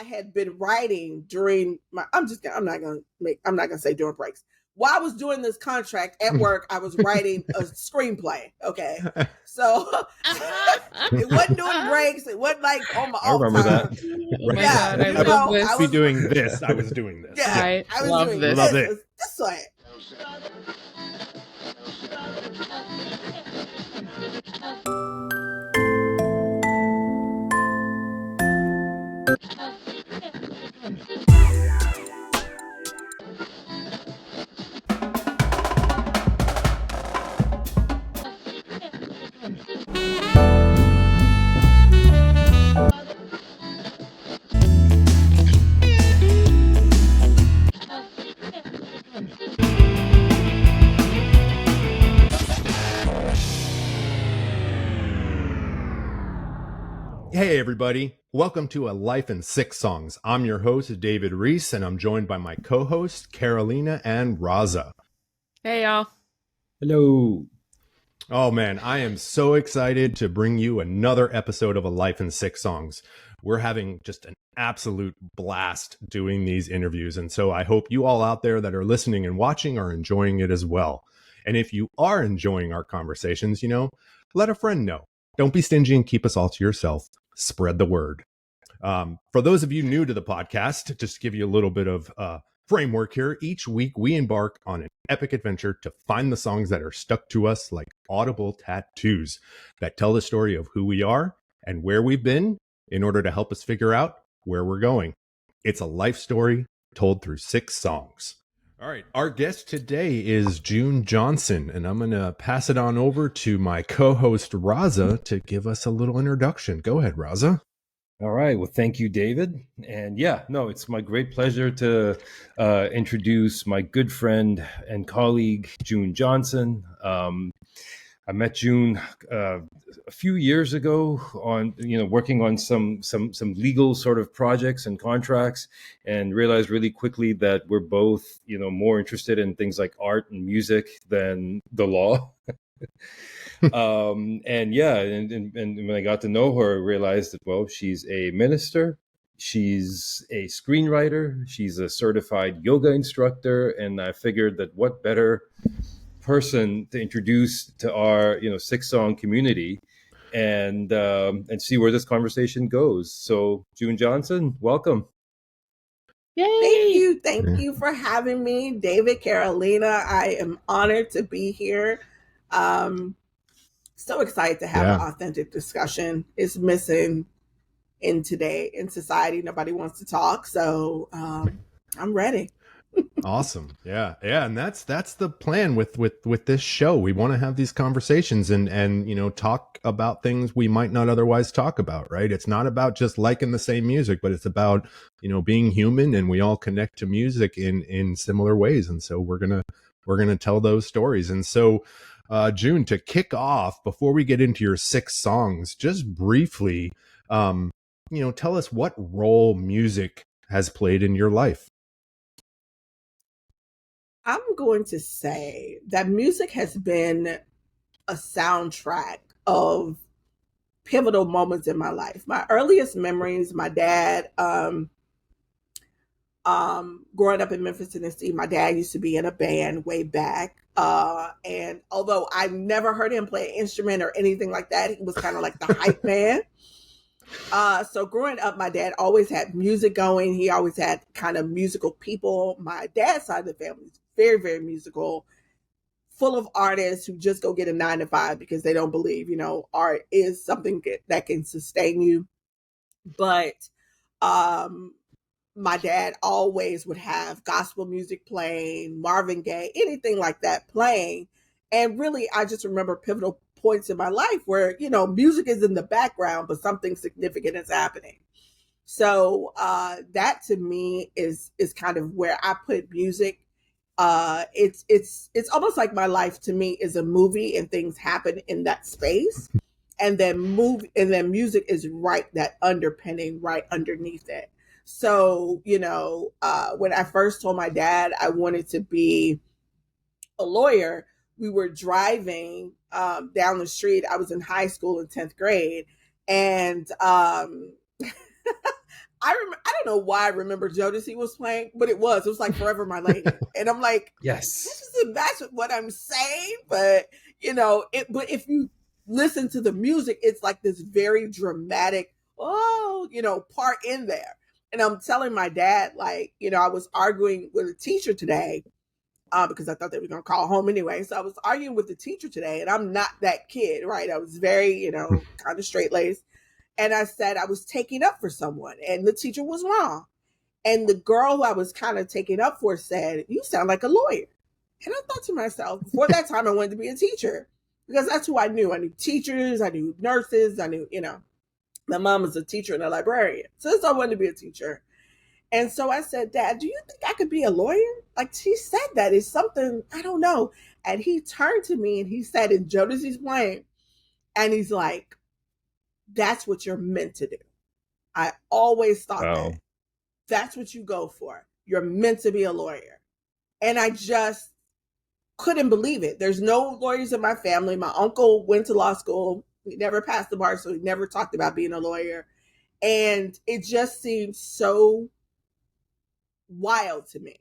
I had been writing during my, I'm not gonna say during breaks. While I was doing this contract at work, I was writing a screenplay. Okay. So it wasn't doing breaks. It wasn't like on my off time. I remember that. Oh my God, I love this. I was doing this. I was doing this. Yeah, I love doing this. Love it. This way. Hey, everybody. Welcome to A Life in 6 Songs. I'm your host, David Reese, and I'm joined by my co-hosts, Carolina and Raza. Hey, y'all. Hello. Oh, man, I am so excited to bring you another episode of A Life in 6 Songs. We're having just an absolute blast doing these interviews, and so I hope you all out there that are listening and watching are enjoying it as well. And if you are enjoying our conversations, let a friend know. Don't be stingy and keep us all to yourself. Spread the word. For those of you new to the podcast, just to give you a little bit of framework here, each week we embark on an epic adventure to find the songs that are stuck to us like audible tattoos that tell the story of who we are and where we've been in order to help us figure out where we're going. It's a life story told through 6 songs. All right, our guest today is June Johnson, and I'm going to pass it on over to my co-host, Raza, to give us a little introduction. Go ahead, Raza. All right. Well, thank you, David. And it's my great pleasure to introduce my good friend and colleague, June Johnson. I met June a few years ago on, working on some legal sort of projects and contracts, and realized really quickly that we're both, more interested in things like art and music than the law. And when I got to know her, I realized that, well, she's a minister, she's a screenwriter, she's a certified yoga instructor, and I figured that what better person to introduce to our 6-song community and see where this conversation goes. So June Johnson, welcome. Yay! Thank you for having me, David, Carolina. I am honored to be here. So excited to have an authentic discussion. It's missing in society. Nobody wants to talk, so I'm ready. Awesome. Yeah. And that's the plan with this show. We want to have these conversations and talk about things we might not otherwise talk about, right? It's not about just liking the same music, but it's about, being human, and we all connect to music in similar ways. And so we're going to tell those stories. And so June, to kick off, before we get into your 6 songs, just briefly, tell us what role music has played in your life. I'm going to say that music has been a soundtrack of pivotal moments in my life. My earliest memories, my dad, growing up in Memphis, Tennessee, my dad used to be in a band way back. And although I never heard him play an instrument or anything like that, he was kind of like the hype man. So growing up, my dad always had music going. He always had kind of musical people. My dad's side of the family is very, very musical, full of artists who just go get a 9-to-5 because they don't believe, art is something that can sustain you. But my dad always would have gospel music playing, Marvin Gaye, anything like that playing. And really, I just remember pivotal points in my life where, music is in the background, but something significant is happening. So that to me is kind of where I put music. It's almost like my life to me is a movie, and things happen in that space. And then music is that underpinning right underneath it. So, when I first told my dad I wanted to be a lawyer, we were driving down the street. I was in high school in 10th grade. And I don't don't know why I remember Jodeci was playing, but it was like Forever My Lady. And I'm like, Yes. this doesn't match with what I'm saying, but but if you listen to the music, it's like this very dramatic, part in there. And I'm telling my dad, like, I was arguing with a teacher today, because I thought they were going to call home anyway. So I was arguing with the teacher today, and I'm not that kid, right? I was very, kind of straight laced. And I said I was taking up for someone, and the teacher was wrong. And the girl who I was kind of taking up for said, "You sound like a lawyer." And I thought to myself, before that time, I wanted to be a teacher, because that's who I knew. I knew teachers, I knew nurses, I knew, my mom was a teacher and a librarian. So I wanted to be a teacher. And so I said, "Dad, do you think I could be a lawyer?" Like, she said that is something, I don't know. And he turned to me and he said, in Jodeci's playing, and he's like, "That's what you're meant to do." I always thought that. That's what you go for. You're meant to be a lawyer. And I just couldn't believe it. There's no lawyers in my family. My uncle went to law school. He never passed the bar, so he never talked about being a lawyer. And it just seemed so wild to me.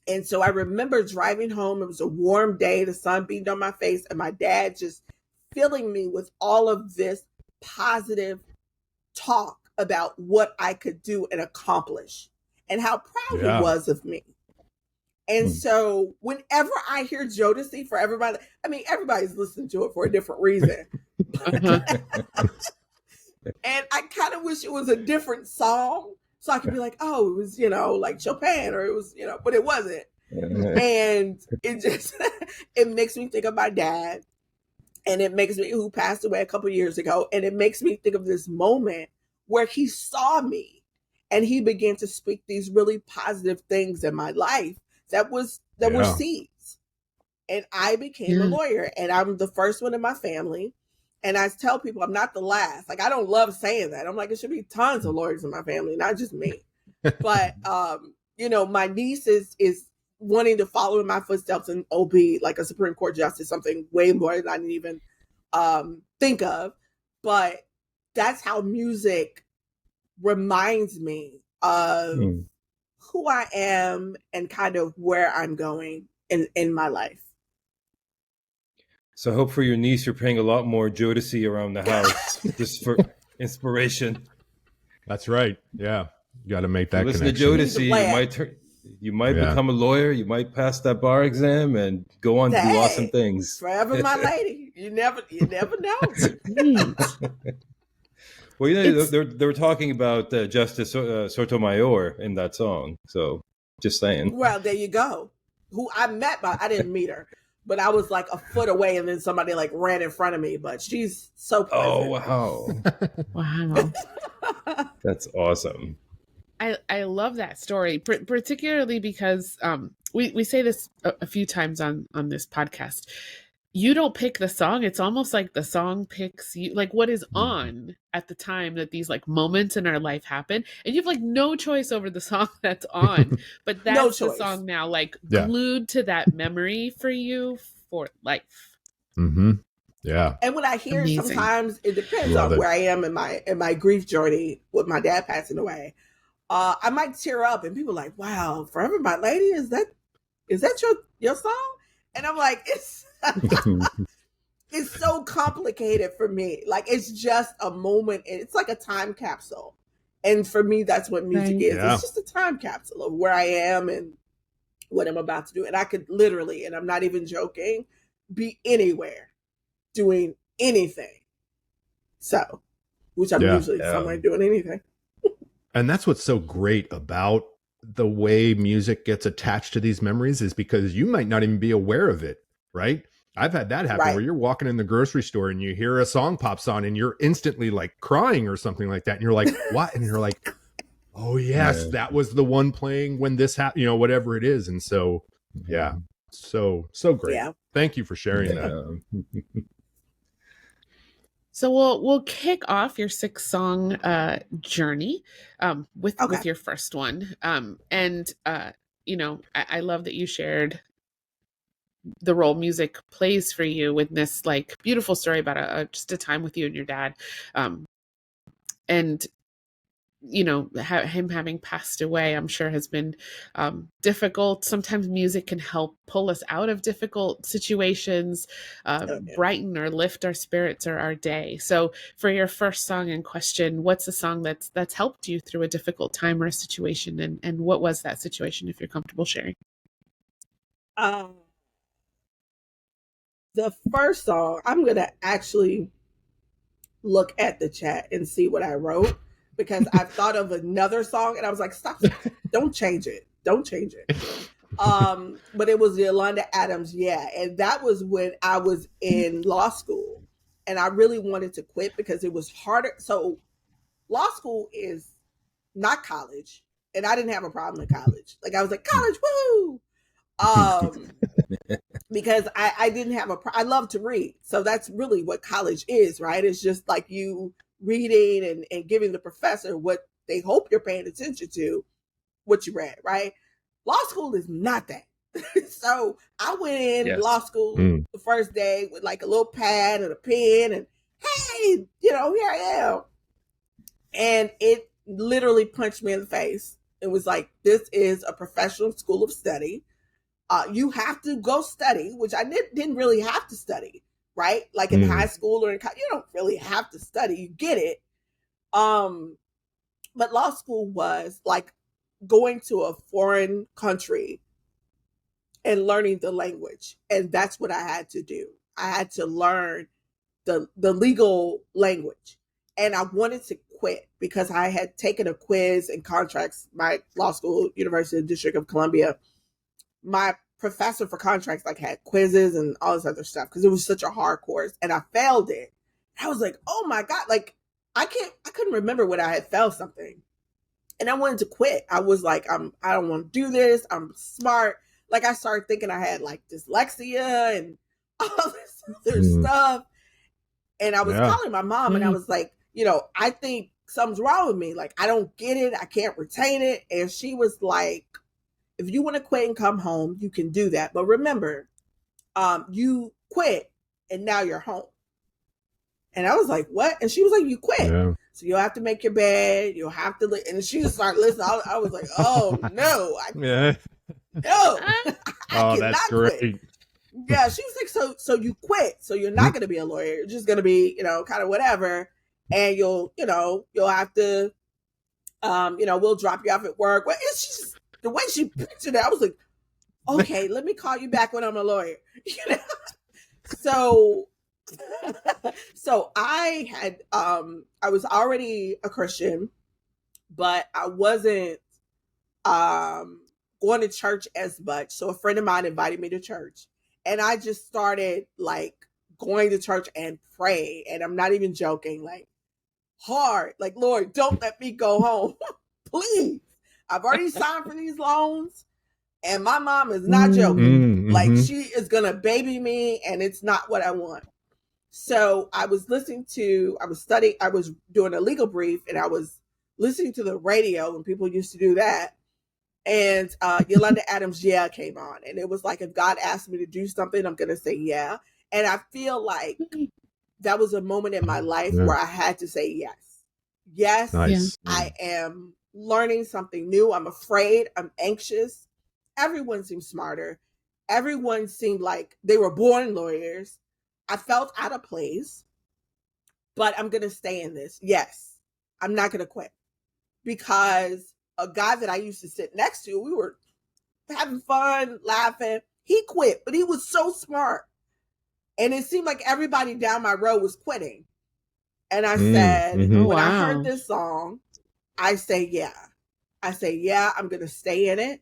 And so I remember driving home. It was a warm day, the sun beating on my face, and my dad just filling me with all of this positive talk about what I could do and accomplish and how proud he was of me. And so whenever I hear Jodeci, for everybody, I mean, everybody's listening to it for a different reason. And I kind of wish it was a different song, so I could be like, oh, it was, like Chopin, or it was, but it wasn't. And it just, it makes me think of my dad, and it makes me, who passed away a couple years ago. And it makes me think of this moment where he saw me and he began to speak these really positive things in my life that were seeds. And I became a lawyer, and I'm the first one in my family. And I tell people I'm not the last. Like, I don't love saying that. I'm like, it should be tons of lawyers in my family, not just me. But, my niece is wanting to follow in my footsteps and be like a Supreme Court justice, something way more than I didn't even think of. But that's how music reminds me of who I am and kind of where I'm going in my life. So I hope for your niece, you're playing a lot more Jodeci around the house just for inspiration. That's right. Yeah. You got to make that listen connection. To Jodeci, you might become a lawyer. You might pass that bar exam and go on to do awesome things. Forever my lady. You never know. Well, they were talking about Justice Sotomayor in that song. So just saying. Well, there you go. Who I met, but I didn't meet her. But I was like a foot away, and then somebody like ran in front of me. But she's so pleasant. Oh, wow. Wow. That's awesome. I love that story, particularly because we say this a few times on this podcast. You don't pick the song. It's almost like the song picks you, like what is on at the time that these like moments in our life happen. And you have like no choice over the song that's on, but that's the song now, like glued to that memory for you for life. Mm-hmm. Yeah. And when I hear sometimes it depends on where I am in my grief journey with my dad passing away. I might tear up, and people are like, "Wow, Forever My Lady, is that your song?" And I'm like, it's so complicated for me. Like, it's just a moment. It's like a time capsule. And for me, that's what music is. Yeah. It's just a time capsule of where I am and what I'm about to do. And I could literally, and I'm not even joking, be anywhere doing anything. So, which I'm usually somewhere doing anything. And that's what's so great about the way music gets attached to these memories, is because you might not even be aware of it, right? I've had that happen where you're walking in the grocery store and you hear a song pops on and you're instantly like crying or something like that. And you're like, what? And you're like, oh yes, that was the one playing when this happened, whatever it is. And so, so great. Yeah. Thank you for sharing that. So we'll kick off your 6-song journey with your first one. I love that you shared the role music plays for you with this like beautiful story about just a time with you and your dad. And him having passed away, I'm sure has been difficult. Sometimes music can help pull us out of difficult situations, brighten or lift our spirits or our day. So for your first song in question, what's a song that's helped you through a difficult time or a situation? And what was that situation, if you're comfortable sharing? The first song, I'm going to actually look at the chat and see what I wrote, because I've thought of another song and I was like, stop, don't change it. Don't change it. But it was Yolanda Adams. Yeah. And that was when I was in law school and I really wanted to quit because it was harder. So law school is not college. And I didn't have a problem in college. Like I was like, college, woo! Because I didn't have I love to read. So that's really what college is, right? It's just like you reading and giving the professor what they hope you're paying attention to, what you read, right? Law school is not that. So I went in law school the first day with like a little pad and a pen and, hey, here I am. And it literally punched me in the face. It was like, this is a professional school of study. You have to go study, which I didn't really have to study, right? Like in high school or in college, you don't really have to study. You get it. But law school was like going to a foreign country and learning the language. And that's what I had to do. I had to learn the legal language. And I wanted to quit because I had taken a quiz and contracts, my law school, University of the District of Columbia. My professor for contracts like had quizzes and all this other stuff because it was such a hard course and I failed it. I was like, oh my God, like I couldn't remember when I had failed something. And I wanted to quit. I was like, I don't want to do this. I'm smart. Like I started thinking I had like dyslexia and all this other stuff. And I was calling my mom and I was like, I think something's wrong with me. Like I don't get it. I can't retain it. And she was like, if you want to quit and come home, you can do that. But remember, you quit and now you're home. And I was like, what? And she was like, you quit. Yeah. So you'll have to make your bed. You'll have to, and she just started listening. I was like, oh no. No. Oh, that's great. Quit. Yeah. She was like, so you quit. So you're not going to be a lawyer. You're just going to be, kind of whatever. And you'll have to, we'll drop you off at work. Well, it's just, the way she pictured it, I was like, okay, let me call you back when I'm a lawyer. So I had, I was already a Christian, but I wasn't going to church as much. So a friend of mine invited me to church and I just started like going to church and pray. And I'm not even joking, like hard, like, Lord, don't let me go home, please. I've already signed for these loans and my mom is not joking. Like she is going to baby me and it's not what I want. So I was I was doing a legal brief and I was listening to the radio when people used to do that. And Yolanda Adams, yeah, came on. And it was like, if God asked me to do something, I'm going to say, yeah. And I feel like that was a moment in my life where I had to say yes. Yes, nice. I am learning something new. I'm afraid. I'm anxious. Everyone seemed smarter. Everyone seemed like they were born lawyers. I felt out of place, but I'm going to stay in this. Yes, I'm not going to quit because a guy that I used to sit next to, we were having fun, laughing. He quit, but he was so smart. And it seemed like everybody down my road was quitting. And I said, when I heard this song, I say, yeah. I say, yeah, I'm going to stay in it.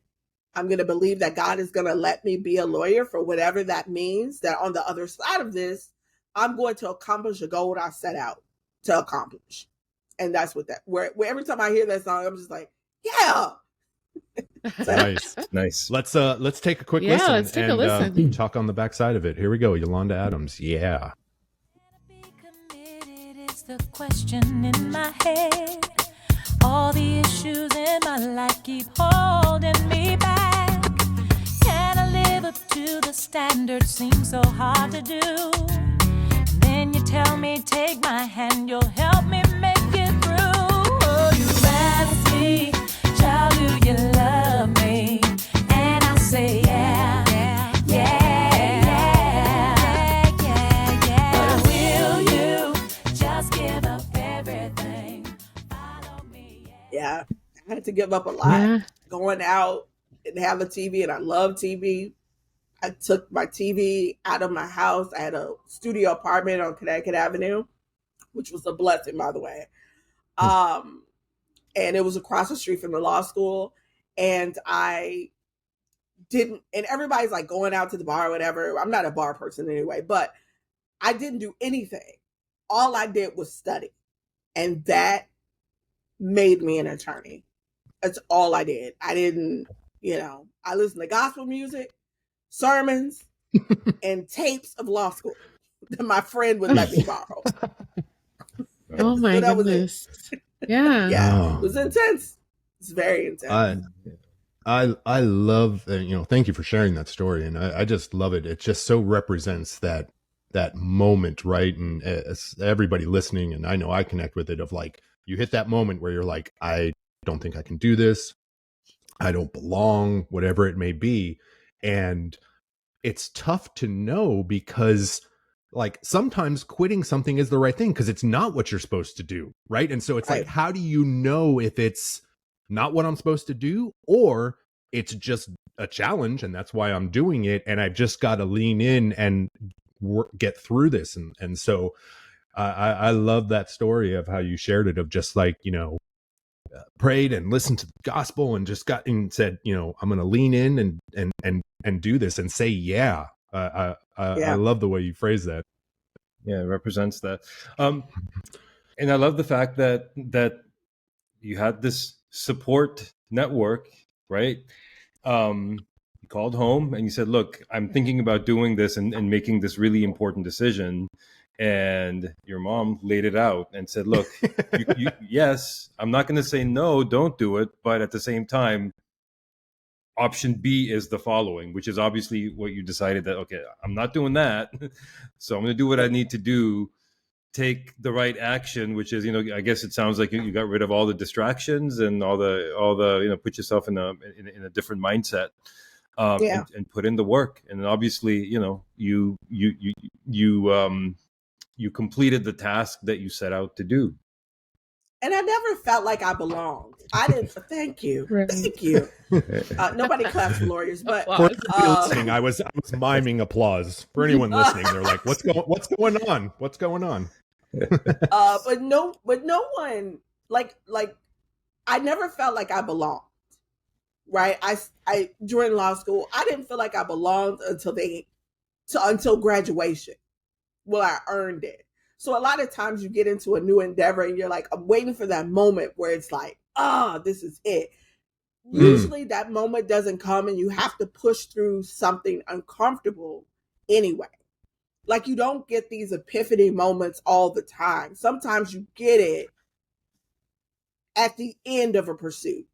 I'm going to believe that God is going to let me be a lawyer for whatever that means, that on the other side of this, I'm going to accomplish the goal I set out to accomplish. And that's what where every time I hear that song, I'm just like, yeah. Nice. Let's take a quick listen. Let's take a listen. Talk on the backside of it. Here we go. Yolanda Adams. Yeah. The question in my head, all the issues in my life keep holding me back. Can I live up to the standard? Seems so hard to do. Then you tell me, take my hand, you'll help me make it through. Oh, you I had to give up a lot. Going out and have a TV, and I love TV. I took my TV out of my house. I had a studio apartment on Connecticut Avenue, which was a blessing, by the way. And it was across the street from the law school. And I didn't, and everybody's like going out to the bar or whatever. I'm not a bar person anyway, but I didn't do anything. All I did was study. And that made me an attorney. That's all I did. I didn't, I listened to gospel music, sermons, and tapes of law school that my friend would let me borrow. Oh my goodness. Yeah. Yeah. It was intense. It's very intense. I love, thank you for sharing that story. And I just love it. It just so represents that moment, right? And as everybody listening, and I know I connect with it, of like, you hit that moment where you're like, I don't think I can do this. I don't belong, whatever it may be. And it's tough to know, because like sometimes quitting something is the right thing because it's not what you're supposed to do, right? And so it's like, how do you know if it's not what I'm supposed to do, or it's just a challenge and that's why I'm doing it, and I've just got to lean in and get through this. And so I love that story of how you shared it, of just like, prayed and listened to the gospel and just got and said, I'm going to lean in and do this and say, yeah. I love the way you phrase that. Yeah, it represents that. And I love the fact that you had this support network, right? You called home and you said, look, I'm thinking about doing this and making this really important decision. And your mom laid it out and said, look, yes, I'm not going to say no, don't do it. But at the same time, option B is the following, which is obviously what you decided that, okay, I'm not doing that. So I'm going to do what I need to do, take the right action, which is, I guess it sounds like you got rid of all the distractions and all the, put yourself in a different mindset, and put in the work. And obviously, you completed the task that you set out to do. And I never felt like I belonged. I didn't. Thank you. Right. Thank you. Nobody claps for lawyers, but for listening, I was miming applause. For anyone listening, they're like, "What's going on? What's going on?" But no one like I never felt like I belonged. Right? I during law school, I didn't feel like I belonged until graduation. Well, I earned it. So a lot of times you get into a new endeavor and you're like, I'm waiting for that moment where it's like, this is it. Usually that moment doesn't come and you have to push through something uncomfortable anyway. Like, you don't get these epiphany moments all the time. Sometimes you get it at the end of a pursuit.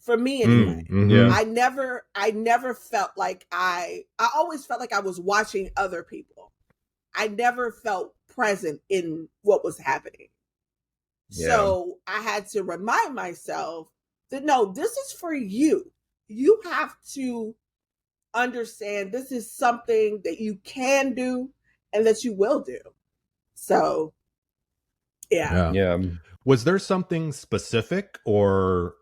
For me anyway. Yeah. I never felt like I always felt like I was watching other people. I never felt present in what was happening. Yeah. So I had to remind myself that, no, this is for you. You have to understand this is something that you can do and that you will do. So, yeah. Was there something specific or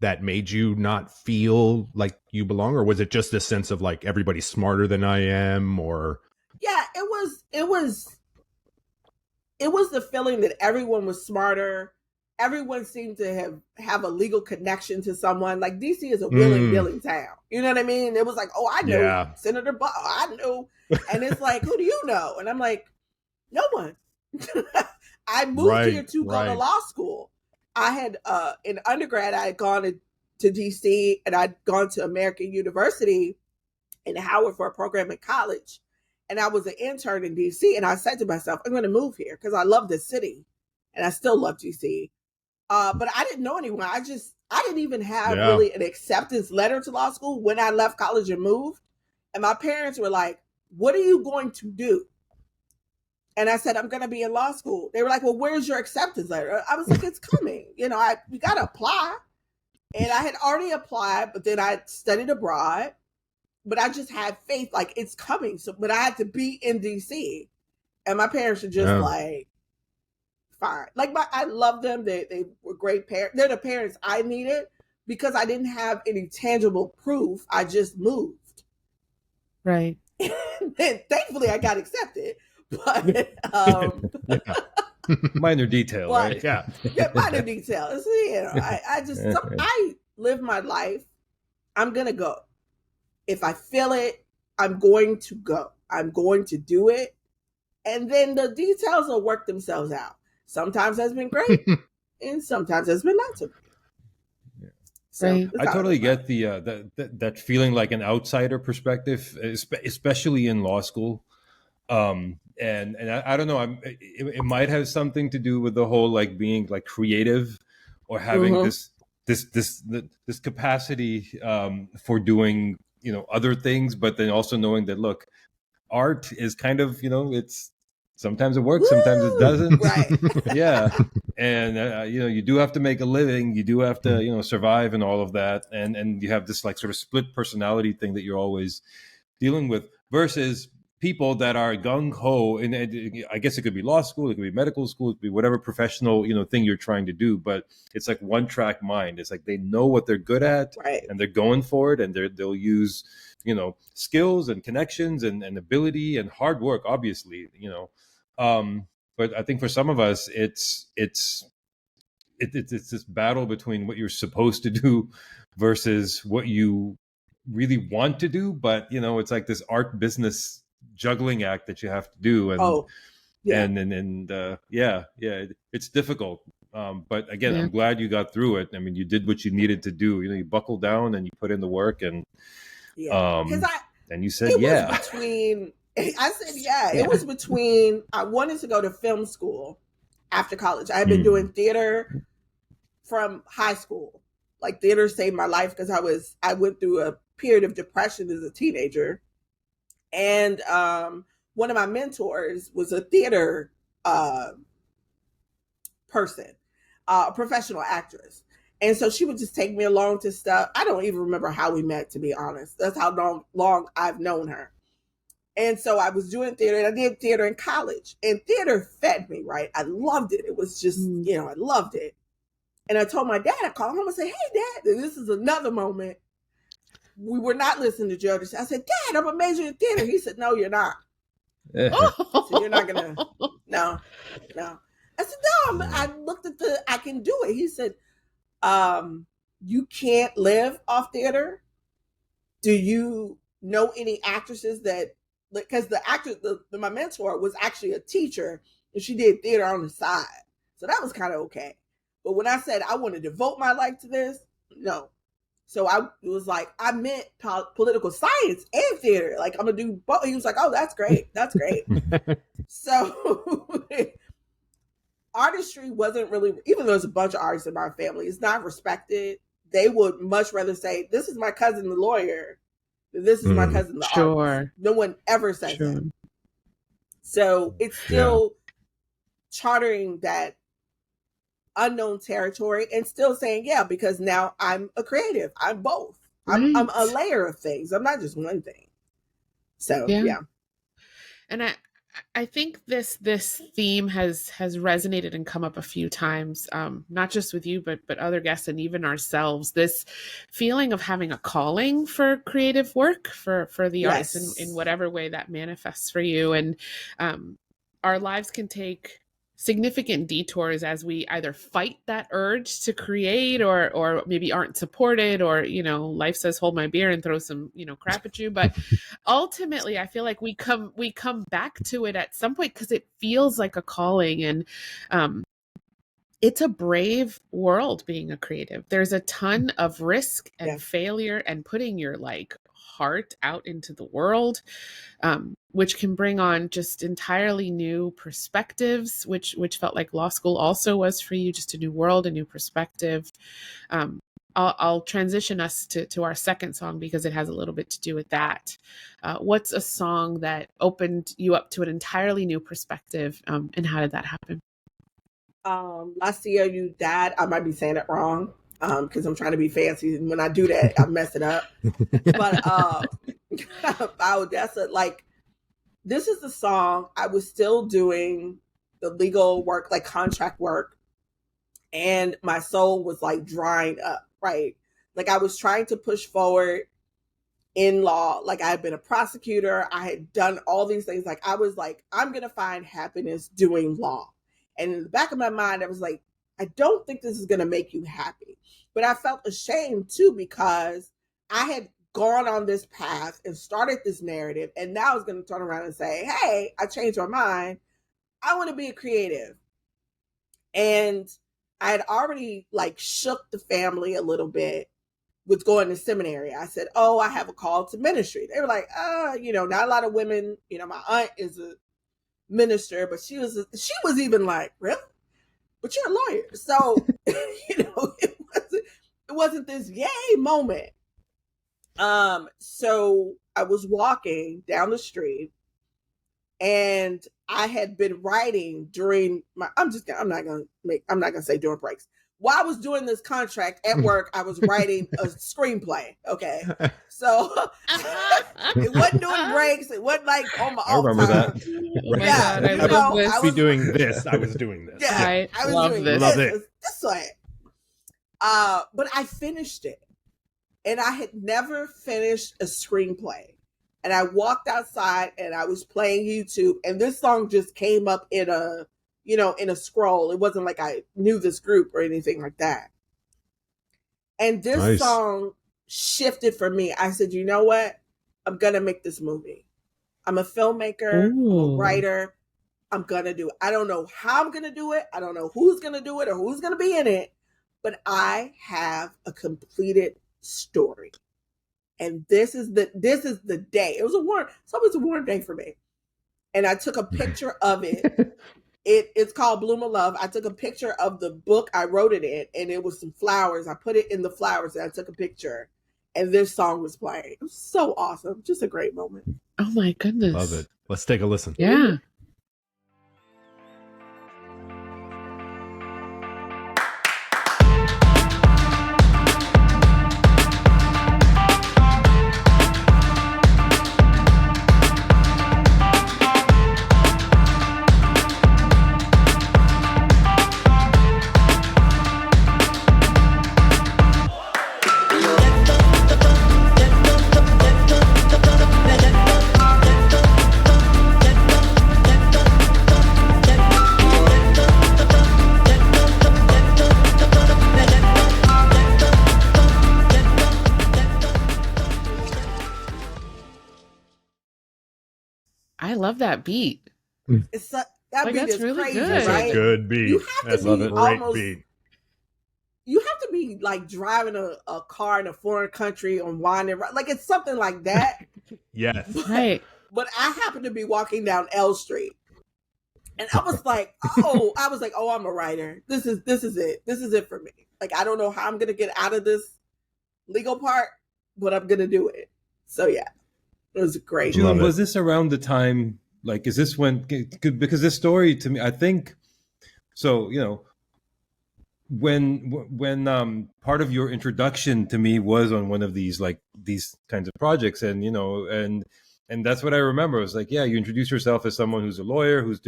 that made you not feel like you belong, or was it just a sense of like, everybody's smarter than I am? Or yeah, it was the feeling that everyone was smarter. Everyone seemed to have a legal connection to someone. Like, DC is a willing, dealing town. You know what I mean? It was like, oh, I know Senator Buck. I know. And it's like, who do you know? And I'm like, no one. I moved here to go to law school. I had, in undergrad, I had gone to DC and I'd gone to American University in Howard for a program in college. And I was an intern in DC. And I said to myself, I'm going to move here because I love this city. And I still love DC. But I didn't know anyone. I didn't even have really an acceptance letter to law school when I left college and moved. And my parents were like, what are you going to do? And I said, I'm going to be in law school. They were like, well, where's your acceptance letter? I was like, it's coming. You got to apply. And I had already applied, but then I studied abroad. But I just had faith, like, it's coming. So, but I had to be in DC. And my parents were just like, fine. Like I love them. They were great parents. They're the parents I needed because I didn't have any tangible proof. I just moved. Right. And thankfully I got accepted. But minor detail, right? Yeah. Minor details. You know, I live my life. I'm gonna go. If I feel it, I'm going to go. I'm going to do it. And then the details will work themselves out. Sometimes that's been great, and sometimes it's been not so great. Yeah. So Right. I totally get that feeling like an outsider perspective, especially in law school. And I don't know. It might have something to do with the whole like being like creative, or having this capacity for doing other things, but then also knowing that look, art is kind of it's sometimes it works, sometimes it doesn't. Right. Yeah. And you do have to make a living, you do have to survive and all of that, and you have this like sort of split personality thing that you're always dealing with, versus people that are gung-ho, and I guess it could be law school, it could be medical school, it could be whatever professional thing you're trying to do, but it's like one track mind. It's like they know what they're good at, Right. and they're going for it, and they'll use skills and connections and ability and hard work, obviously, but I think for some of us it's this battle between what you're supposed to do versus what you really want to do, but it's like this art business juggling act that you have to do, and it's difficult, but again, I'm glad you got through it. I mean, you did what you needed to do. You buckled down and you put in the work, and and you said it was between I wanted to go to film school after college. I had been doing theater from high school. Like, theater saved my life because I went through a period of depression as a teenager. And one of my mentors was a theater person, a professional actress. And so she would just take me along to stuff. I don't even remember how we met, to be honest. That's how long I've known her. And so I was doing theater, and I did theater in college. And theater fed me, right? I loved it. It was just, I loved it. And I told my dad, I called home and said, hey, Dad, and this is another moment. We were not listening to Joe. I said, Dad, I'm a major in theater. He said, no, you're not. So you're not going to, no. I said, no, I looked at I can do it. He said, you can't live off theater. Do you know any actresses that, because the actress, my mentor was actually a teacher, and she did theater on the side. So that was kind of okay. But when I said I want to devote my life to this, no. So it was like, I meant political science and theater. Like, I'm going to do both. He was like, oh, that's great. That's great. So artistry wasn't really, even though there's a bunch of artists in my family, it's not respected. They would much rather say, this is my cousin, the lawyer. This is my cousin, the artist. No one ever says that. So it's still chartering that unknown territory and still saying, because now I'm a creative. I'm both. I'm a layer of things. I'm not just one thing. So, And I think this theme has resonated and come up a few times, not just with you, but other guests and even ourselves. This feeling of having a calling for creative work for the arts in whatever way that manifests for you. And our lives can take significant detours as we either fight that urge to create or maybe aren't supported, or, life says, hold my beer and throw some, crap at you. But ultimately, I feel like we come back to it at some point because it feels like a calling. And it's a brave world being a creative. There's a ton of risk and failure and putting your heart out into the world, which can bring on just entirely new perspectives, which felt like law school also was for you, just a new world, a new perspective. I'll transition us to our second song because it has a little bit to do with that. What's a song that opened you up to an entirely new perspective, and how did that happen? Last year you died. I might be saying it wrong because I'm trying to be fancy, and when I do that, I mess it up. But ODESZA, this is the song I was still doing the legal work, like contract work, and my soul was like drying up, right? Like I was trying to push forward in law. Like I had been a prosecutor. I had done all these things. Like I was like, I'm going to find happiness doing law. And in the back of my mind, I was like, I don't think this is going to make you happy. But I felt ashamed too, because I had gone on this path and started this narrative. And now I was going to turn around and say, hey, I changed my mind. I want to be a creative. And I had already like shook the family a little bit with going to seminary. I said, oh, I have a call to ministry. They were like, not a lot of women, my aunt is a minister, but she was even like, really? But you're a lawyer. So, it wasn't this yay moment. So I was walking down the street, and I had been writing during my, I'm not gonna say during breaks. While I was doing this contract at work, I was writing a screenplay. Okay. So it wasn't doing breaks. It wasn't like on my off remember time. that. Oh my God, I love this. I was doing this. I was doing this. Yeah, I was love doing this. Love it. This way. But I finished it. And I had never finished a screenplay. And I walked outside and I was playing YouTube, and this song just came up in a scroll. It wasn't like I knew this group or anything like that. And this song shifted for me. I said, you know what? I'm going to make this movie. I'm a filmmaker, I'm a writer. I'm going to do it. I don't know how I'm going to do it. I don't know who's going to do it or who's going to be in it, but I have a completed story. And this is the day. It was a warm day for me. And I took a picture of it. It's called Bloom of Love. I took a picture of the book I wrote it in, and it was some flowers. I put it in the flowers, and I took a picture, and this song was playing. It was so awesome. Just a great moment. Oh my goodness. Love it. Let's take a listen. Yeah. I love that beat. That Like, beat that's is really crazy, good. That's right? a good beat. You have to That's be a great almost- beat. You have to be like driving a car in a foreign country on winding, like it's something like that. Yes. Right. But I happened to be walking down L Street, and I was like, oh, I'm a writer. This is it. This is it for me. Like, I don't know how I'm going to get out of this legal part, but I'm going to do it. So yeah, it was great. Love June, it. was this around the time, like, is this when, because this story to me, I think, so, when part of your introduction to me was on one of these kinds of projects, and and that's what I remember. It was like, yeah, you introduce yourself as someone who's a lawyer, who's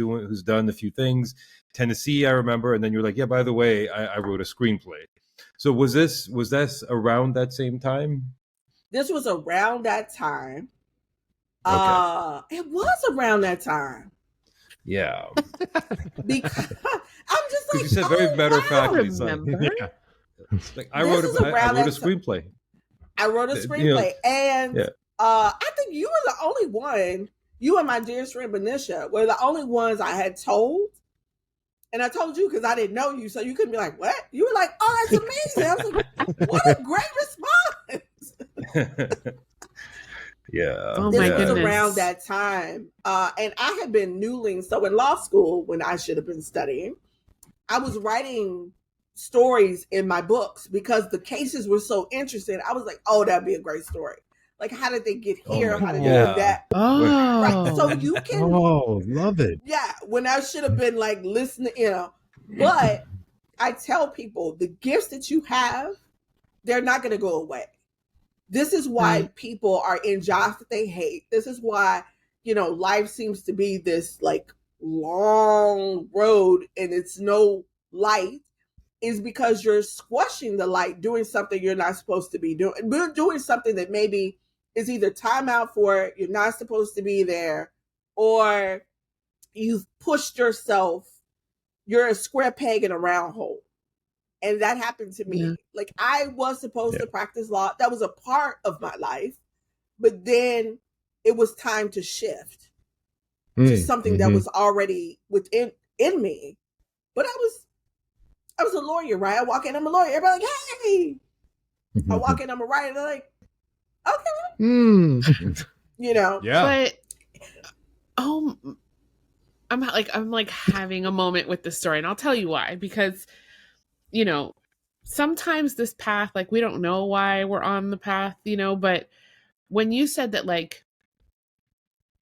done a few things. Tennessee, I remember, and then you're like, yeah, by the way, I wrote a screenplay. So was this around that same time? This was around that time. Okay. It was around that time. Yeah. Because I'm just like, You said very matter of factly. It's like, Remember? Yeah. like, I This wrote is a around that screenplay. I wrote a You know, screenplay, and yeah. I think you were the only one. You and my dearest friend Benisha were the only ones I had told. And I told you because I didn't know you, so you couldn't be like, "What?" You were like, "Oh, that's amazing!" I was like, "What a great response!" Yeah. Oh This my was goodness. around that time, and I had been newling. So in law school, when I should have been studying, I was writing stories in my books because the cases were so interesting. I was like, "Oh, that'd be a great story." Like, how did they get Oh here? my How did they God. do that? Oh. Right. So you can, Oh, love it. yeah, when I should have been like listening, But I tell people the gifts that you have, they're not going to go away. This is why people are in jobs that they hate. This is why, life seems to be this like long road and it's no light is because you're squashing the light, doing something you're not supposed to be doing, doing something that maybe is either time out for it, you're not supposed to be there, or you've pushed yourself, you're a square peg in a round hole. And that happened to me. Yeah. Like, I was supposed to practice law. That was a part of my life. But then it was time to shift to something that was already within me. But I was a lawyer, right? I walk in, I'm a lawyer. Everybody like, hey. I walk in, I'm a writer. They're like, okay. You know? Yeah. But I'm like having a moment with this story, and I'll tell you why. Because, you know, sometimes this path, like, we don't know why we're on the path, you know, but when you said that, like,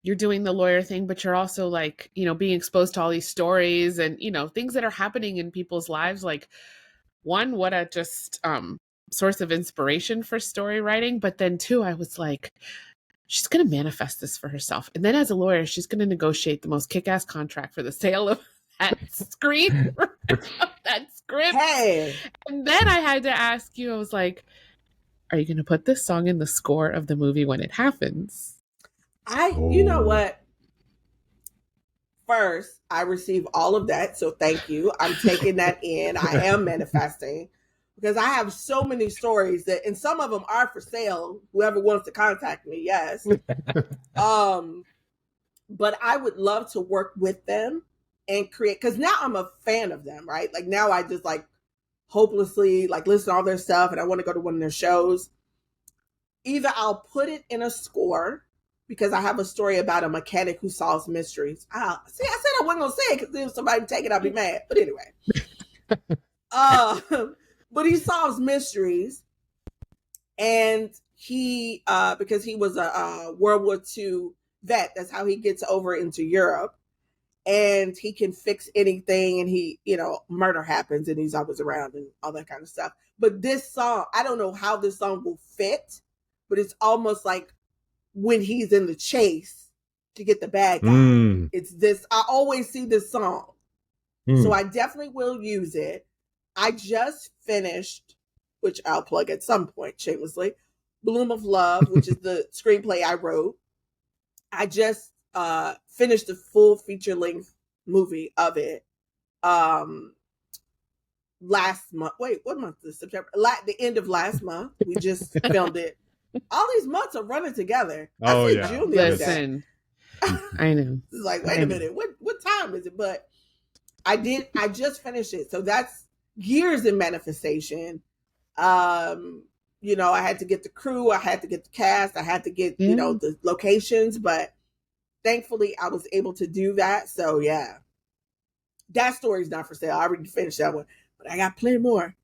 you're doing the lawyer thing, but you're also, like, you know, being exposed to all these stories and, you know, things that are happening in people's lives, like, one, what a just source of inspiration for story writing. But then two, I was like, she's going to manifest this for herself. And then as a lawyer, she's going to negotiate the most kick-ass contract for the sale of that screen, that script. Hey. And then I had to ask you, I was like, are you going to put this song in the score of the movie when it happens? You know what? First, I receive all of that. So thank you. I'm taking that in. I am manifesting because I have so many stories that, and some of them are for sale. Whoever wants to contact me, yes. But I would love to work with them and create, because now I'm a fan of them, right? Like, now I just like hopelessly like listen to all their stuff and I want to go to one of their shows. Either I'll put it in a score because I have a story about a mechanic who solves mysteries. See, I said I wasn't gonna say it because if somebody take it, I'll be mad. But anyway, but he solves mysteries, and he because he was a World War II vet. That's how he gets over into Europe, and he can fix anything. And he, you know, murder happens, and he's always around and all that kind of stuff. But this song, I don't know how this song will fit, but it's almost like when he's in the chase to get the bad guy. It's this, I always see this song. So I definitely will use it. I just finished, which I'll plug at some point shamelessly, Bloom of Love, which is the screenplay I wrote. I just finished the full feature-length movie of it last month. Wait, what month is September? The end of last month. We just filmed it. All these months are running together. Oh, I yeah. June the other day. Listen, I know. It's like, wait a minute, what time is it? But I just finished it. So that's years in manifestation. You know, I had to get the crew, I had to get the cast, I had to get, you know, the locations, but thankfully I was able to do that. So yeah, that story's not for sale. I already finished that one, but I got plenty more.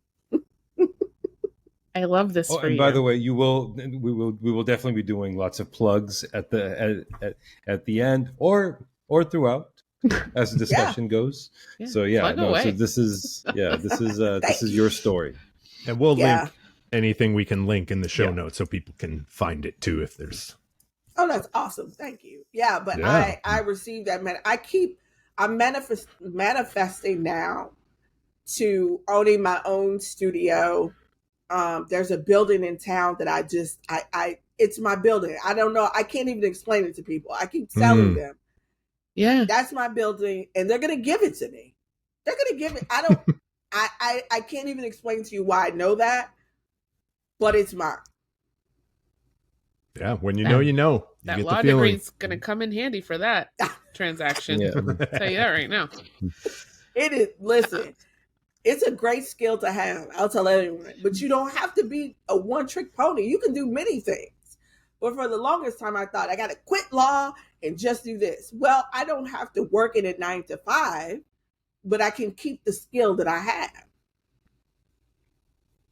I love this for and you. by the way, we will definitely be doing lots of plugs at the end or throughout as the discussion goes. Yeah. So yeah, so this is this is your story. And we'll link anything we can link in the show notes so people can find it too if there's. Oh, that's awesome. Thank you. Yeah, but I received that. I'm manifesting now to owning my own studio. There's a building in town that it's my building. I don't know. I can't even explain it to people. I keep telling them. Yeah. That's my building and they're going to give it to me. They're going to give it. I can't even explain to you why I know that, but it's mine. Yeah. When you know, you know. That law degree is going to come in handy for that transaction. I'll tell you that right now. It is. Listen. It's a great skill to have. I'll tell everyone. But you don't have to be a one-trick pony. You can do many things. But for the longest time, I thought I got to quit law and just do this. Well, I don't have to work in it 9 to 5, but I can keep the skill that I have.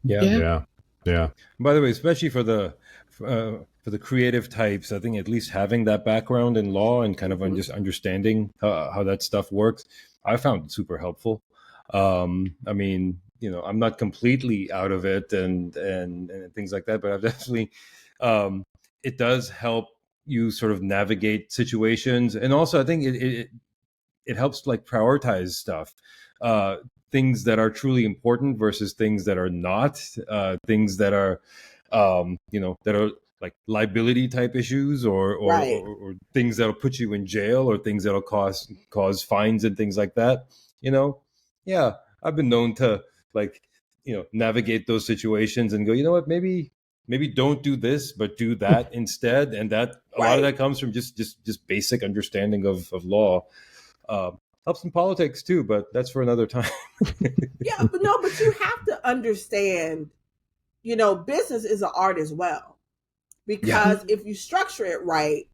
Yeah. By the way, especially for the creative types, I think at least having that background in law and kind of just understanding how that stuff works, I found it super helpful. I mean, you know, I'm not completely out of it and things like that, but I've definitely, it does help you sort of navigate situations. And also I think it helps like prioritize stuff, things that are truly important versus things that are not, things that are, that are like liability type issues, Right. or things that'll put you in jail, or things that'll cause fines and things like that. Yeah, I've been known to like, navigate those situations and go, you know what, maybe don't do this, but do that instead. And that a lot of that comes from just basic understanding of law. Helps in politics too, but that's for another time. Yeah, but you have to understand, business is an art as well. Because if you structure it right,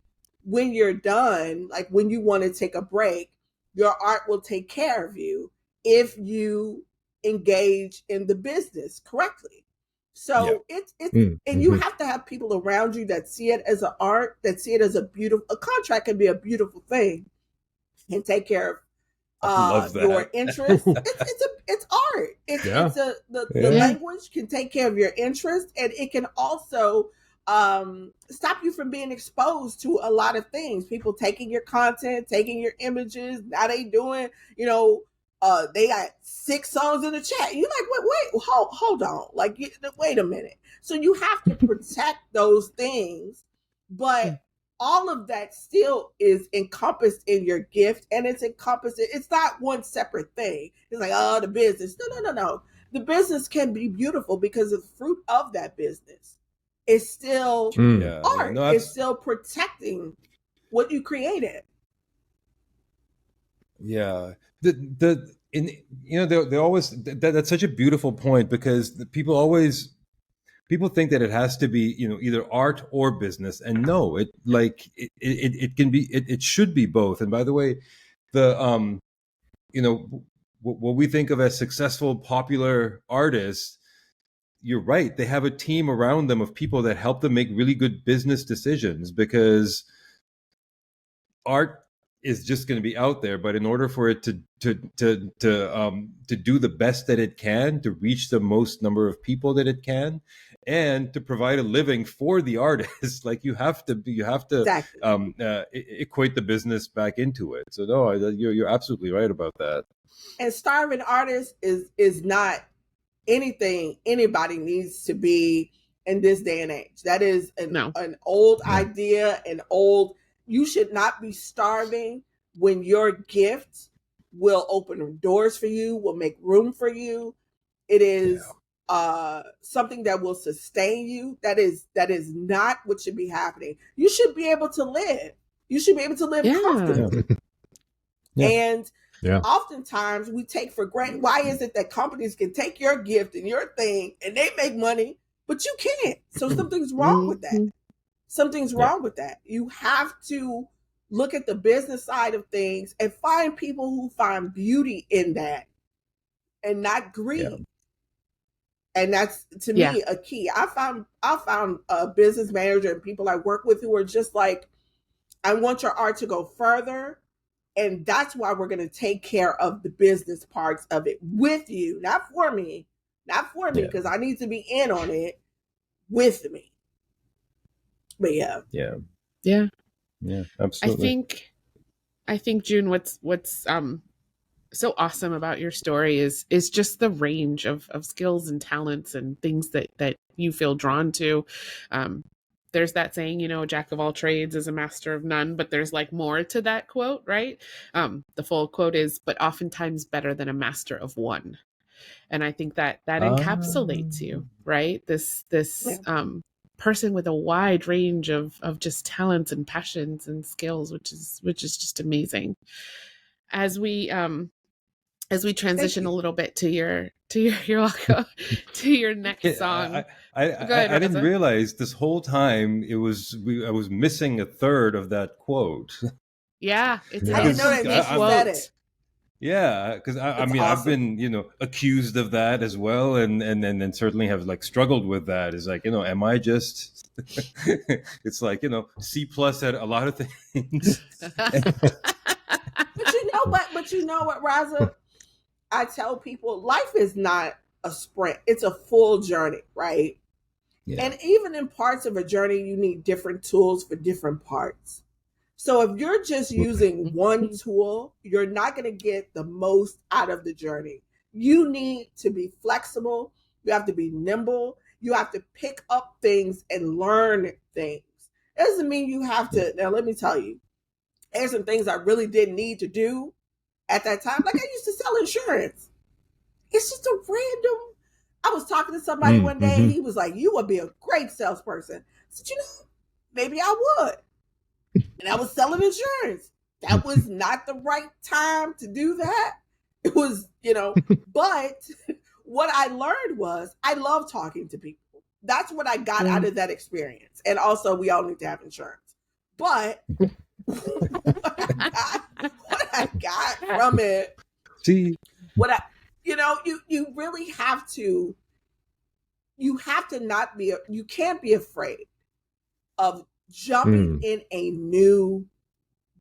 when you're done, like when you want to take a break, your art will take care of you if you engage in the business correctly. So it's and you have to have people around you that see it as an art, that see it as a contract can be a beautiful thing and take care of your interest. It's art. The language can take care of your interest, and it can also stop you from being exposed to a lot of things. People taking your content, taking your images. Now they doing, they got 6 songs in the chat. You're like, wait, hold on. Like, wait a minute. So you have to protect those things, but all of that still is encompassed in your gift, and it's encompassed. It's not one separate thing. It's like, the business. No. The business can be beautiful because the fruit of that business is still art. It's still protecting what you created. Yeah. They always, that's such a beautiful point, because people think that it has to be, either art or business, and no, it can be, it should be both. And by the way, what we think of as successful, popular artists, you're right, they have a team around them of people that help them make really good business decisions, because art is just going to be out there. But in order for it to do the best that it can, to reach the most number of people that it can, and to provide a living for the artist, like you have to equate the business back into it. So no, you're absolutely right about that. And starving artists is not anything anybody needs to be in this day and age. That is an old idea, you should not be starving when your gift will open doors for you, will make room for you. It is something that will sustain you. That is not what should be happening. You should be able to live. You should be able to live comfortably. And oftentimes we take for granted, why is it that companies can take your gift and your thing and they make money, but you can't? So something's wrong with that. Something's wrong with that. You have to look at the business side of things and find people who find beauty in that and not greed. Yeah. And that's, to me, a key. I found a business manager and people I work with who are just like, I want your art to go further. And that's why we're going to take care of the business parts of it with you, not for me, because I need to be in on it with me. But yeah, absolutely. I think June, what's so awesome about your story is just the range of skills and talents and things that you feel drawn to. There's that saying, a jack of all trades is a master of none, but there's like more to that quote, right? The full quote is, but oftentimes better than a master of one. And I think that encapsulates you, right? This person with a wide range of just talents and passions and skills, which is just amazing. As we transition a little bit to your you're welcome, to your next song. I didn't realize this whole time I was missing a third of that quote. Yeah, it's I didn't know that you said it. Yeah, because awesome. I've been accused of that as well, and certainly have like struggled with that. Is like am I just? It's like C+ at a lot of things. But you know what, Raza? I tell people life is not a sprint; it's a full journey, right? Yeah. And even in parts of a journey, you need different tools for different parts. So if you're just using one tool, you're not going to get the most out of the journey. You need to be flexible. You have to be nimble. You have to pick up things and learn things. It doesn't mean you have to. Now, let me tell you, there's some things I really didn't need to do at that time. Like I used to sell insurance. It's just a random. I was talking to somebody one day and he was like, "You would be a great salesperson." I said, "You know, maybe I would." And I was selling insurance. That was not the right time to do that. It was, but what I learned was I love talking to people. That's what I got out of that experience. And also, we all need to have insurance. But what I got from it, you really have to, you can't be afraid of jumping in a new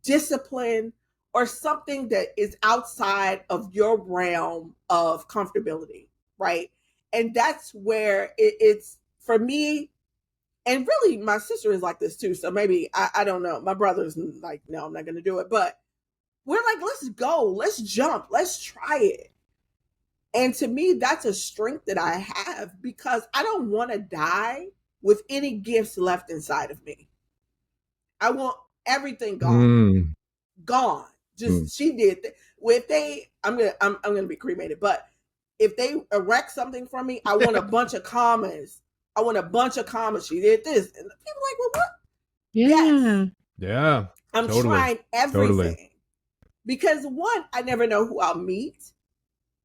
discipline or something that is outside of your realm of comfortability, right? And that's where it's for me, and really my sister is like this too. So maybe, I don't know. My brother's like, no, I'm not going to do it. But we're like, let's go, let's jump, let's try it. And to me, that's a strength that I have because I don't want to die with any gifts left inside of me. I want everything gone. Gone. Just she did. I'm gonna be cremated, but if they erect something from me, I want a bunch of commas. I want a bunch of commas. She did this, and people are like, well, what? Yeah, yeah. I'm trying everything because one, I never know who I'll meet.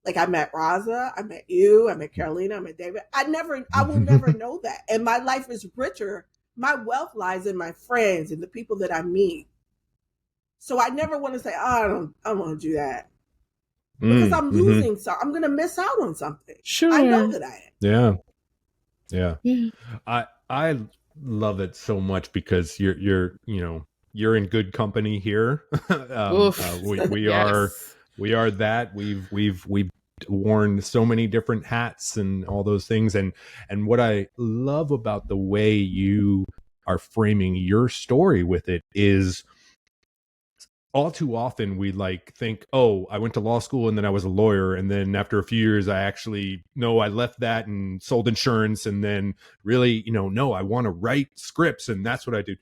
Like I met Raza, I met you, I met Carolina, I met David. I will never know that, and my life is richer. My wealth lies in my friends and the people that I meet. So I never want to say, oh, I don't want to do that. Because I'm losing something. I'm going to miss out on something. Sure. I know that I am. Yeah. I love it so much because you're in good company here. We are that. We've worn so many different hats and all those things. And what I love about the way you are framing your story with it is all too often we think, oh, I went to law school and then I was a lawyer. And then after a few years, I left that and sold insurance. And then really, no, I want to write scripts. And that's what I do.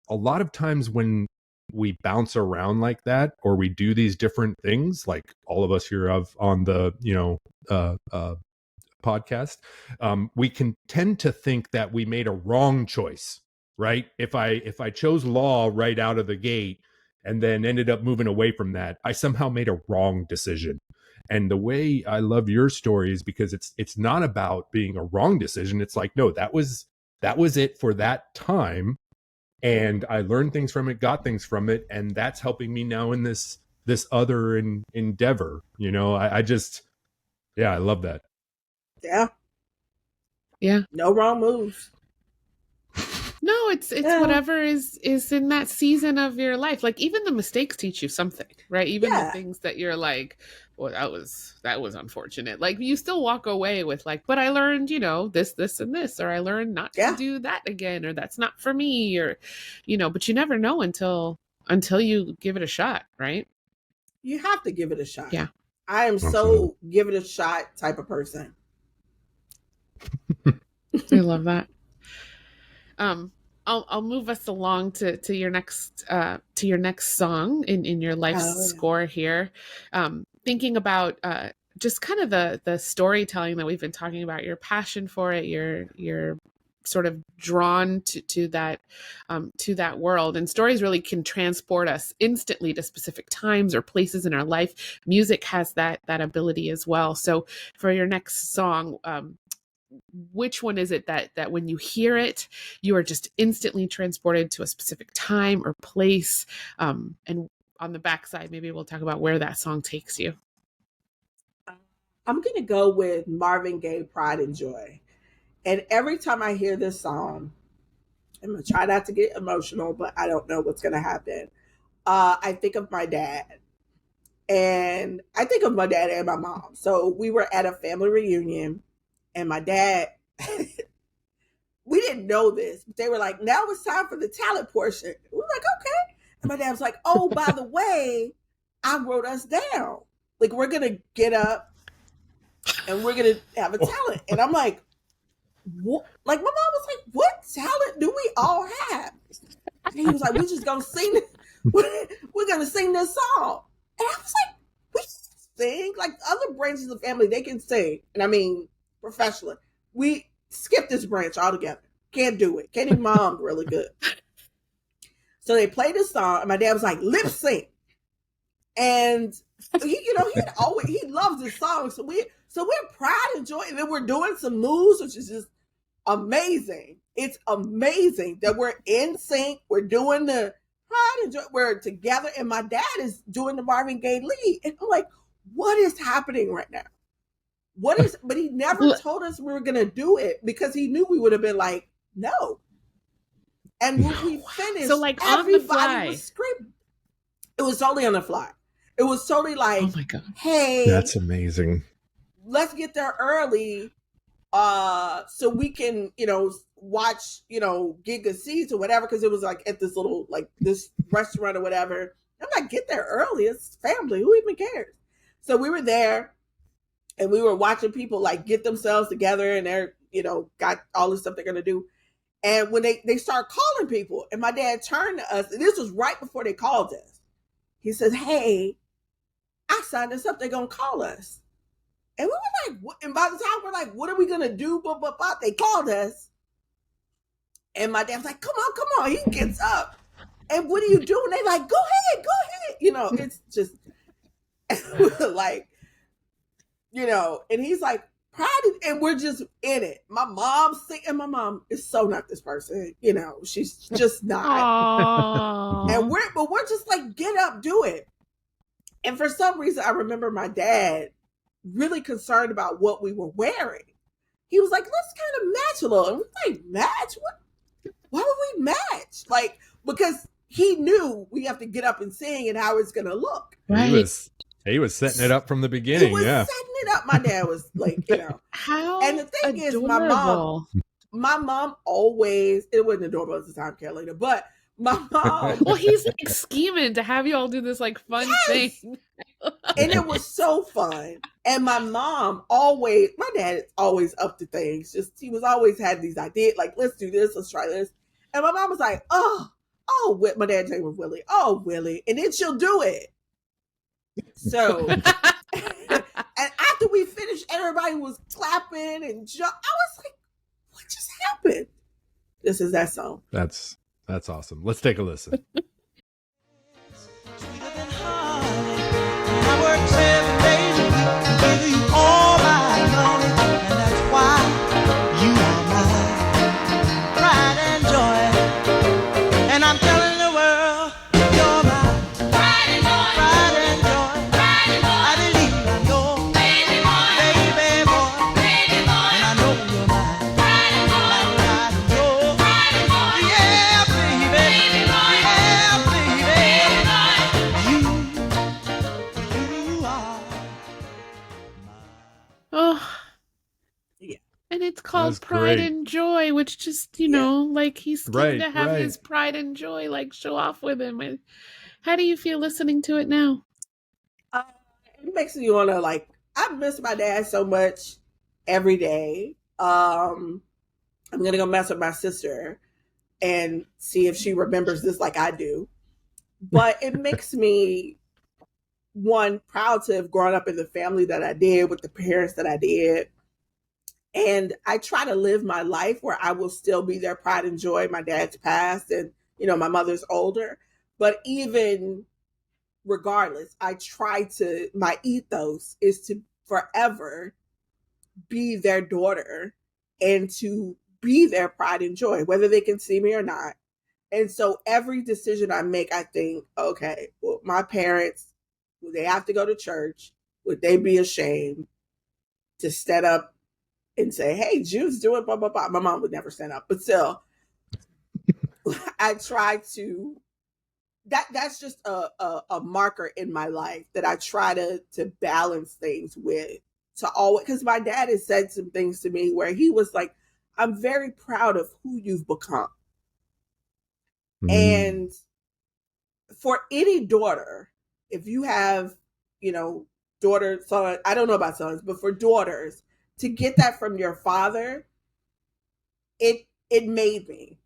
A lot of times when we bounce around like that, or we do these different things, like all of us here on the, podcast, we can tend to think that we made a wrong choice, right? If I chose law right out of the gate, and then ended up moving away from that, I somehow made a wrong decision. And the way I love your story is because it's not about being a wrong decision. It's like, no, that was it for that time. And I learned things from it, got things from it. And that's helping me now in this other endeavor. I love that. Yeah. Yeah. No wrong moves. No, it's whatever is in that season of your life. Like even the mistakes teach you something, right? Even the things that you're like, well, that was unfortunate. Like you still walk away with like, but I learned, this and this, or I learned not to do that again, or that's not for me, or, but you never know until you give it a shot, right? You have to give it a shot. Yeah. I am so give it a shot type of person. I love that. I'll move us along to your next song in your life's score here. Thinking about just kind of the storytelling that we've been talking about, your passion for it, your sort of drawn to that world, and stories really can transport us instantly to specific times or places in our life. Music has that ability as well. So for your next song, which one is it that when you hear it, you are just instantly transported to a specific time or place? And on the backside, maybe we'll talk about where that song takes you. I'm going to go with Marvin Gaye, Pride and Joy. And every time I hear this song, I'm going to try not to get emotional, but I don't know what's going to happen. I think of my dad. And I think of my dad and my mom. So we were at a family reunion. And my dad, we didn't know this, but they were like, now it's time for the talent portion. We were like, okay. And my dad was like, oh, by the way, I wrote us down. Like, we're going to get up and we're going to have a talent. And I'm like, what? Like, my mom was like, what talent do we all have? And he was like, we just going to sing. We're going to sing this song. And I was like, we sing? Like, other branches of the family, they can sing. And I mean, professionally. We skip this branch altogether. Can't do it. Can't even mom really good. So they played this song, and my dad was like, lip sync. And he loves this song. So we're proud and joy. And then we're doing some moves, which is just amazing. It's amazing that we're in sync. We're doing the pride and joy. We're together, and my dad is doing the Marvin Gaye lead. And I'm like, what is happening right now? But he never told us we were gonna do it because he knew we would have been like, no. And when we finished, so like on the fly, was screaming. It was totally on the fly. It was totally like, oh my God, hey, that's amazing. Let's get there early, so we can, watch, Gig of Seeds or whatever, because it was like at this little this restaurant or whatever. I'm like, get there early. It's family. Who even cares? So we were there, and we were watching people like get themselves together, and they're got all the stuff they're gonna do. And when they start calling people, and my dad turned to us, and this was right before they called us. He says, hey, I signed us up. They're going to call us. And we were like, what? And by the time we're like, what are we going to do? They called us. And my dad's like, come on. He gets up. And what are you doing? They like, go ahead. It's just like, and he's like, and we're just in it. My mom is so not this person, she's just not. And we're just like, get up, do it. And for some reason, I remember my dad really concerned about what we were wearing. He was like, let's kind of match a little. And we're like, match? What? Why would we match? Like, because he knew we have to get up and sing and how it's going to look. Right. He was setting it up from the beginning. He was setting it up. My dad was like, How and the thing adorable. is, my mom always, it wasn't adorable at the time, Carolina, but my mom. Well, he's like scheming to have you all do this like fun thing. And it was so fun. And my dad is always up to things. He was always had these ideas, like, let's do this, let's try this. And my mom was like, oh, my dad's name was Willie. Oh, Willie. And then she'll do it. So, and after we finished, everybody was clapping and I was like, what just happened? This is that song. That's awesome. Let's take a listen. I work 7 days a week to give you all my money, and that's why you are my pride and joy. And I'm telling the world, you're my pride and joy. Pride and joy. Pride and joy. I believe I'm your baby boy. And I know you're my pride and joy. Pride and joy. Yeah, baby. Oh, yeah. And it's called That's Pride great. and Joy, which just, like he's Right, keen to have right. his pride and joy, like show off with him. And how do you feel listening to it now? It makes me want to I miss my dad so much every day. I'm going to go mess with my sister and see if she remembers this like I do. But it makes me, one, proud to have grown up in the family that I did with the parents that I did. And I try to live my life where I will still be their pride and joy. My dad's passed and, my mother's older. But even regardless, my ethos is to forever be their daughter and to be their pride and joy, whether they can see me or not. And so every decision I make, I think, okay, well, my parents, would they have to go to church? Would they be ashamed to stand up and say, hey, Jude's doing blah, blah, blah? My mom would never stand up, but still, I try to, that's just a marker in my life that I try to balance things with, to always, because my dad has said some things to me where he was like, I'm very proud of who you've become. And for any daughter, if you have, you know, daughter, son, I don't know about sons, but for daughters, to get that from your father, it made me.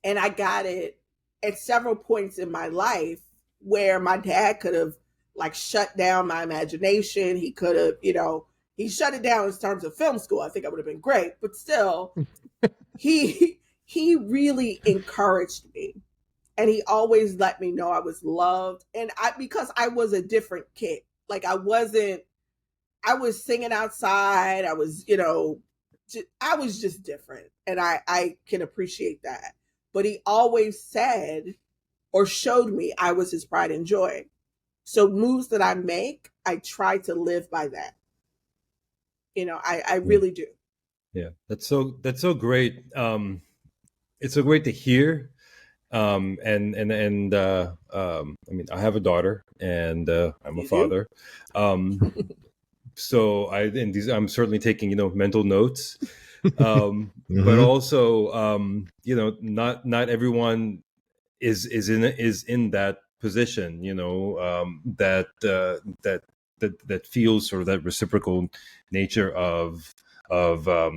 And I got it at several points in my life where my dad could have like shut down my imagination. He could have, you know, he shut it down in terms of film school. I think I would have been great, but still, he really encouraged me, and he always let me know I was loved. And because I was a different kid, like I was singing outside. I was, you know, I was just different, and I can appreciate that. But he always said or showed me I was his pride and joy. So moves that I make, I try to live by that. You know, I really do. Yeah, that's so great. It's so great to hear. I mean, I have a daughter, and I'm a father. So I'm certainly taking, you know, mental notes. But also, you know, not everyone is in that position, you know, that feels sort of that reciprocal nature of not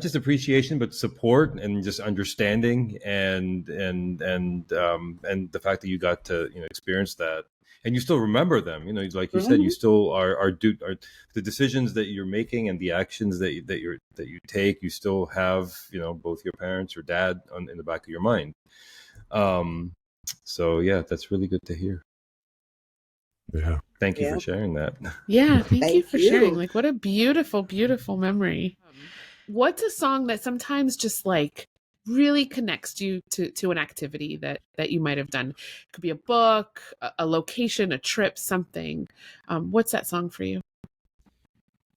just appreciation, but support and just understanding, and the fact that you got to, you know, experience that, and you still remember them. You know, like you said, you still are the decisions that you're making and the actions that you take. You still have, you know, both your parents or dad in the back of your mind. So yeah, that's really good to hear. Yeah. Thank you for sharing that. Yeah, thank you for sharing. Like, what a beautiful, beautiful memory. What's a song that sometimes just like really connects you to an activity that you might have done? It could be a book, a location, a trip, something. What's that song for you?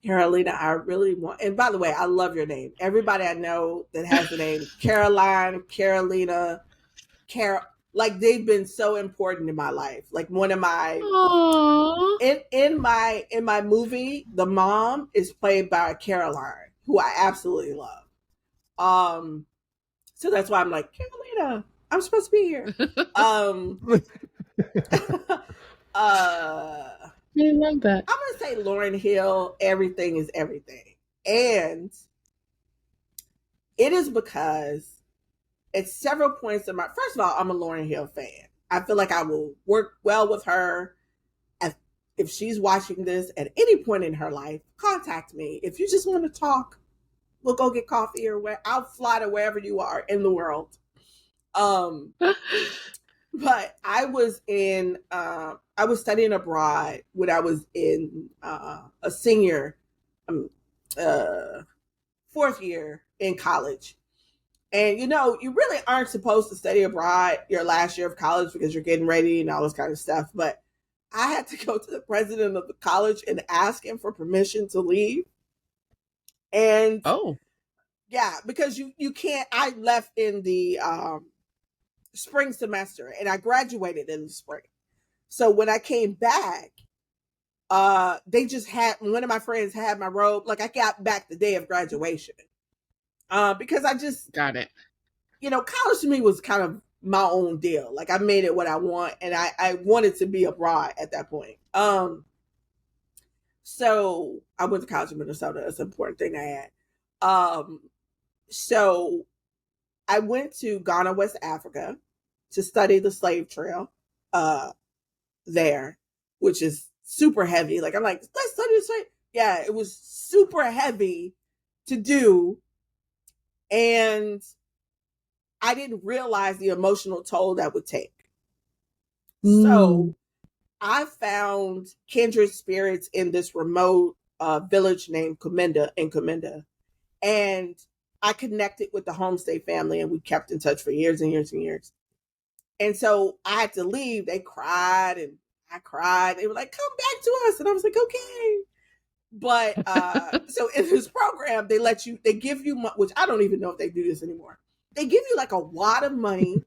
Carolina, I really want, and by the way, I love your name. Everybody I know that has the name Caroline, Carolina, like they've been so important in my life. Like one of my in my movie, the mom is played by Caroline, who I absolutely love. So that's why I'm like, Carolina, I'm supposed to be here. I love that. I'm gonna say Lauryn Hill, Everything is Everything. And it is because at several points in my, first of all, I'm a Lauryn Hill fan. I feel like I will work well with her. If she's watching this at any point in her life, contact me. If you just want to talk, we'll go get coffee, or I'll fly to wherever you are in the world. But I was studying abroad when I was in a senior, fourth year in college. And, you know, you really aren't supposed to study abroad your last year of college because you're getting ready and all this kind of stuff. But I had to go to the president of the college and ask him for permission to leave. And yeah, because you can't, I left in the spring semester and I graduated in the spring. So when I came back, they just had, one of my friends had my robe. Like I got back the day of graduation. Because I just got it. You know, college to me was kind of my own deal. Like I made it what I want, and I wanted to be abroad at that point. So I went to college in Minnesota. That's an important thing I had. So I went to Ghana, West Africa, to study the slave trail there, which is super heavy. Like I'm like, let's study the slave. Yeah, it was super heavy to do. And I didn't realize the emotional toll that would take. So I found kindred spirits in this remote village named Kumenda. And I connected with the homestay family and we kept in touch for years and years and years. And so I had to leave. They cried and I cried. They were like, come back to us. And I was like, okay. But so in this program, they give you, which I don't even know if they do this anymore. They give you like a wad of money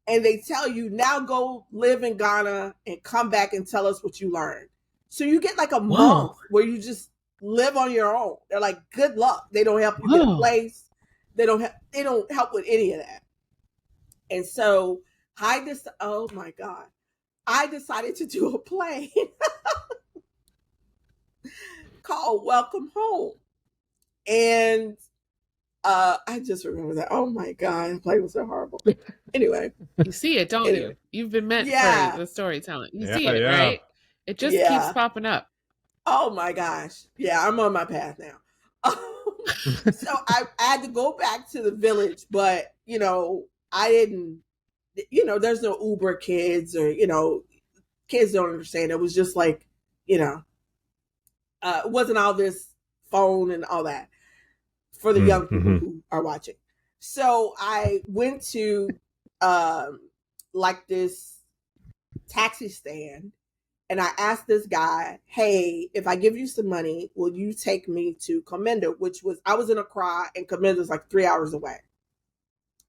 and they tell you now go live in Ghana and come back and tell us what you learned. So you get like a month where you just live on your own. They're like, good luck. They don't help you get a place. They don't help with any of that. And so oh my God. I decided to do a play called Welcome Home. And I just remember that. Oh my God, the play was so horrible. Anyway. You see it, don't you? You've been meant for the storytelling. You see it, right? It just keeps popping up. Oh my gosh. Yeah, I'm on my path now. So I had to go back to the village, but I didn't, there's no Uber kids or, kids don't understand. It was just like, it wasn't all this phone and all that for the young people who are watching. So I went to like this taxi stand, and I asked this guy, hey, if I give you some money, will you take me to Comenda, I was in Accra, and Comenda was like 3 hours away.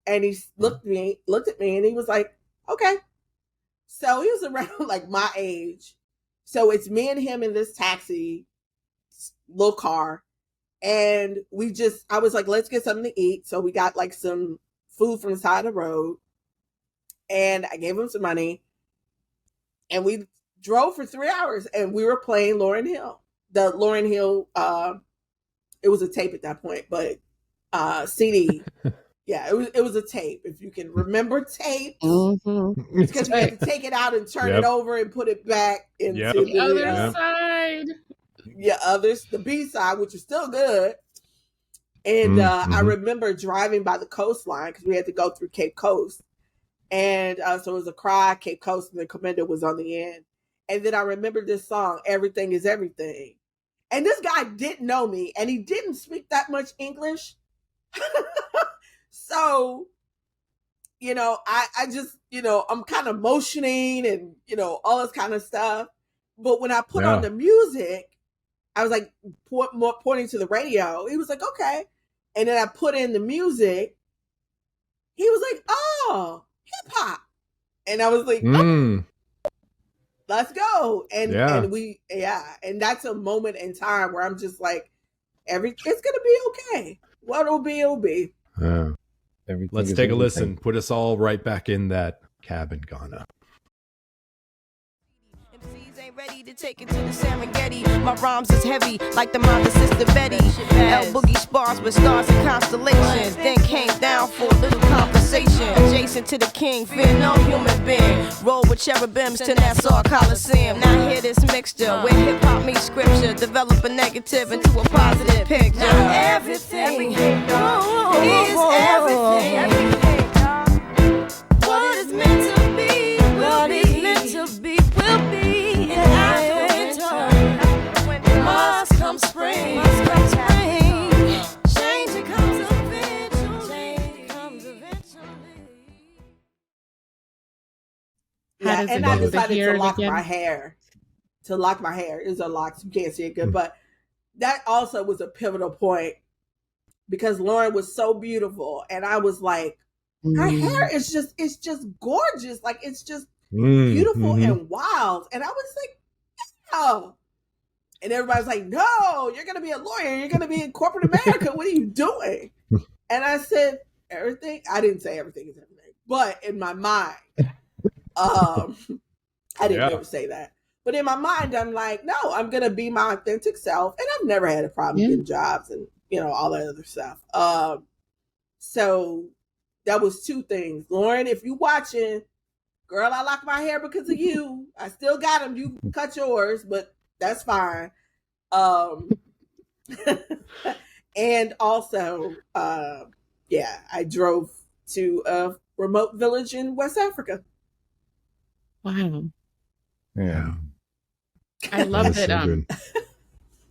And he looked at me and he was like, okay. So he was around like my age. So it's me and him in this taxi, little car. And I was like, let's get something to eat. So we got like some food from the side of the road. And I gave him some money. And we drove for 3 hours, and we were playing Lauryn Hill. The Lauryn Hill, it was a tape at that point, but CD. Yeah, it was a tape. If you can remember tapes, because we had to take it out and turn it over and put it back into the other side. Yeah, the B side, which is still good. And I remember driving by the coastline because we had to go through Cape Coast. And so it was Accra, Cape Coast, and then Comenda was on the end. And then I remember this song, Everything is Everything. And this guy didn't know me, and he didn't speak that much English. So, I just, I'm kind of motioning and, all this kind of stuff. But when I put on the music, I was like pointing to the radio. He was like, okay. And then I put in the music. He was like, oh, hip hop. And I was like, oh, let's go. And and that's a moment in time where I'm just like, it's going to be okay. What'll be, it'll be. Let's take a listen. Put us all right back in that cab in Ghana. Ready to take it to the Serengeti. My rhymes is heavy like the mind of Sister Betty. L Boogie spars with stars and constellations. Then came down for a little conversation. Adjacent to the king, fear no human being. Roll with cherubims to Nassau Coliseum. Now hear this mixture where hip hop meets scripture. Develop a negative into a positive picture. Everything is everything. What is meant to be will be meant to be will be. Spring, change comes eventually. Yeah, and I decided to lock my hair. It's a lock, so you can't see it good. But that also was a pivotal point because Lauryn was so beautiful, and I was like, her hair is it's just gorgeous. Like it's just beautiful and wild. And I was like, oh. And everybody's like, no, you're going to be a lawyer. You're going to be in corporate America. What are you doing? And I said, everything. I didn't say everything is everything. But in my mind, I didn't ever say that. But in my mind, I'm like, no, I'm going to be my authentic self. And I've never had a problem getting jobs and, all that other stuff. So that was two things. Lauryn, if you watching, girl, I locked my hair because of you. I still got them. You cut yours, but that's fine. And also, I drove to a remote village in West Africa. Wow. Yeah. I love that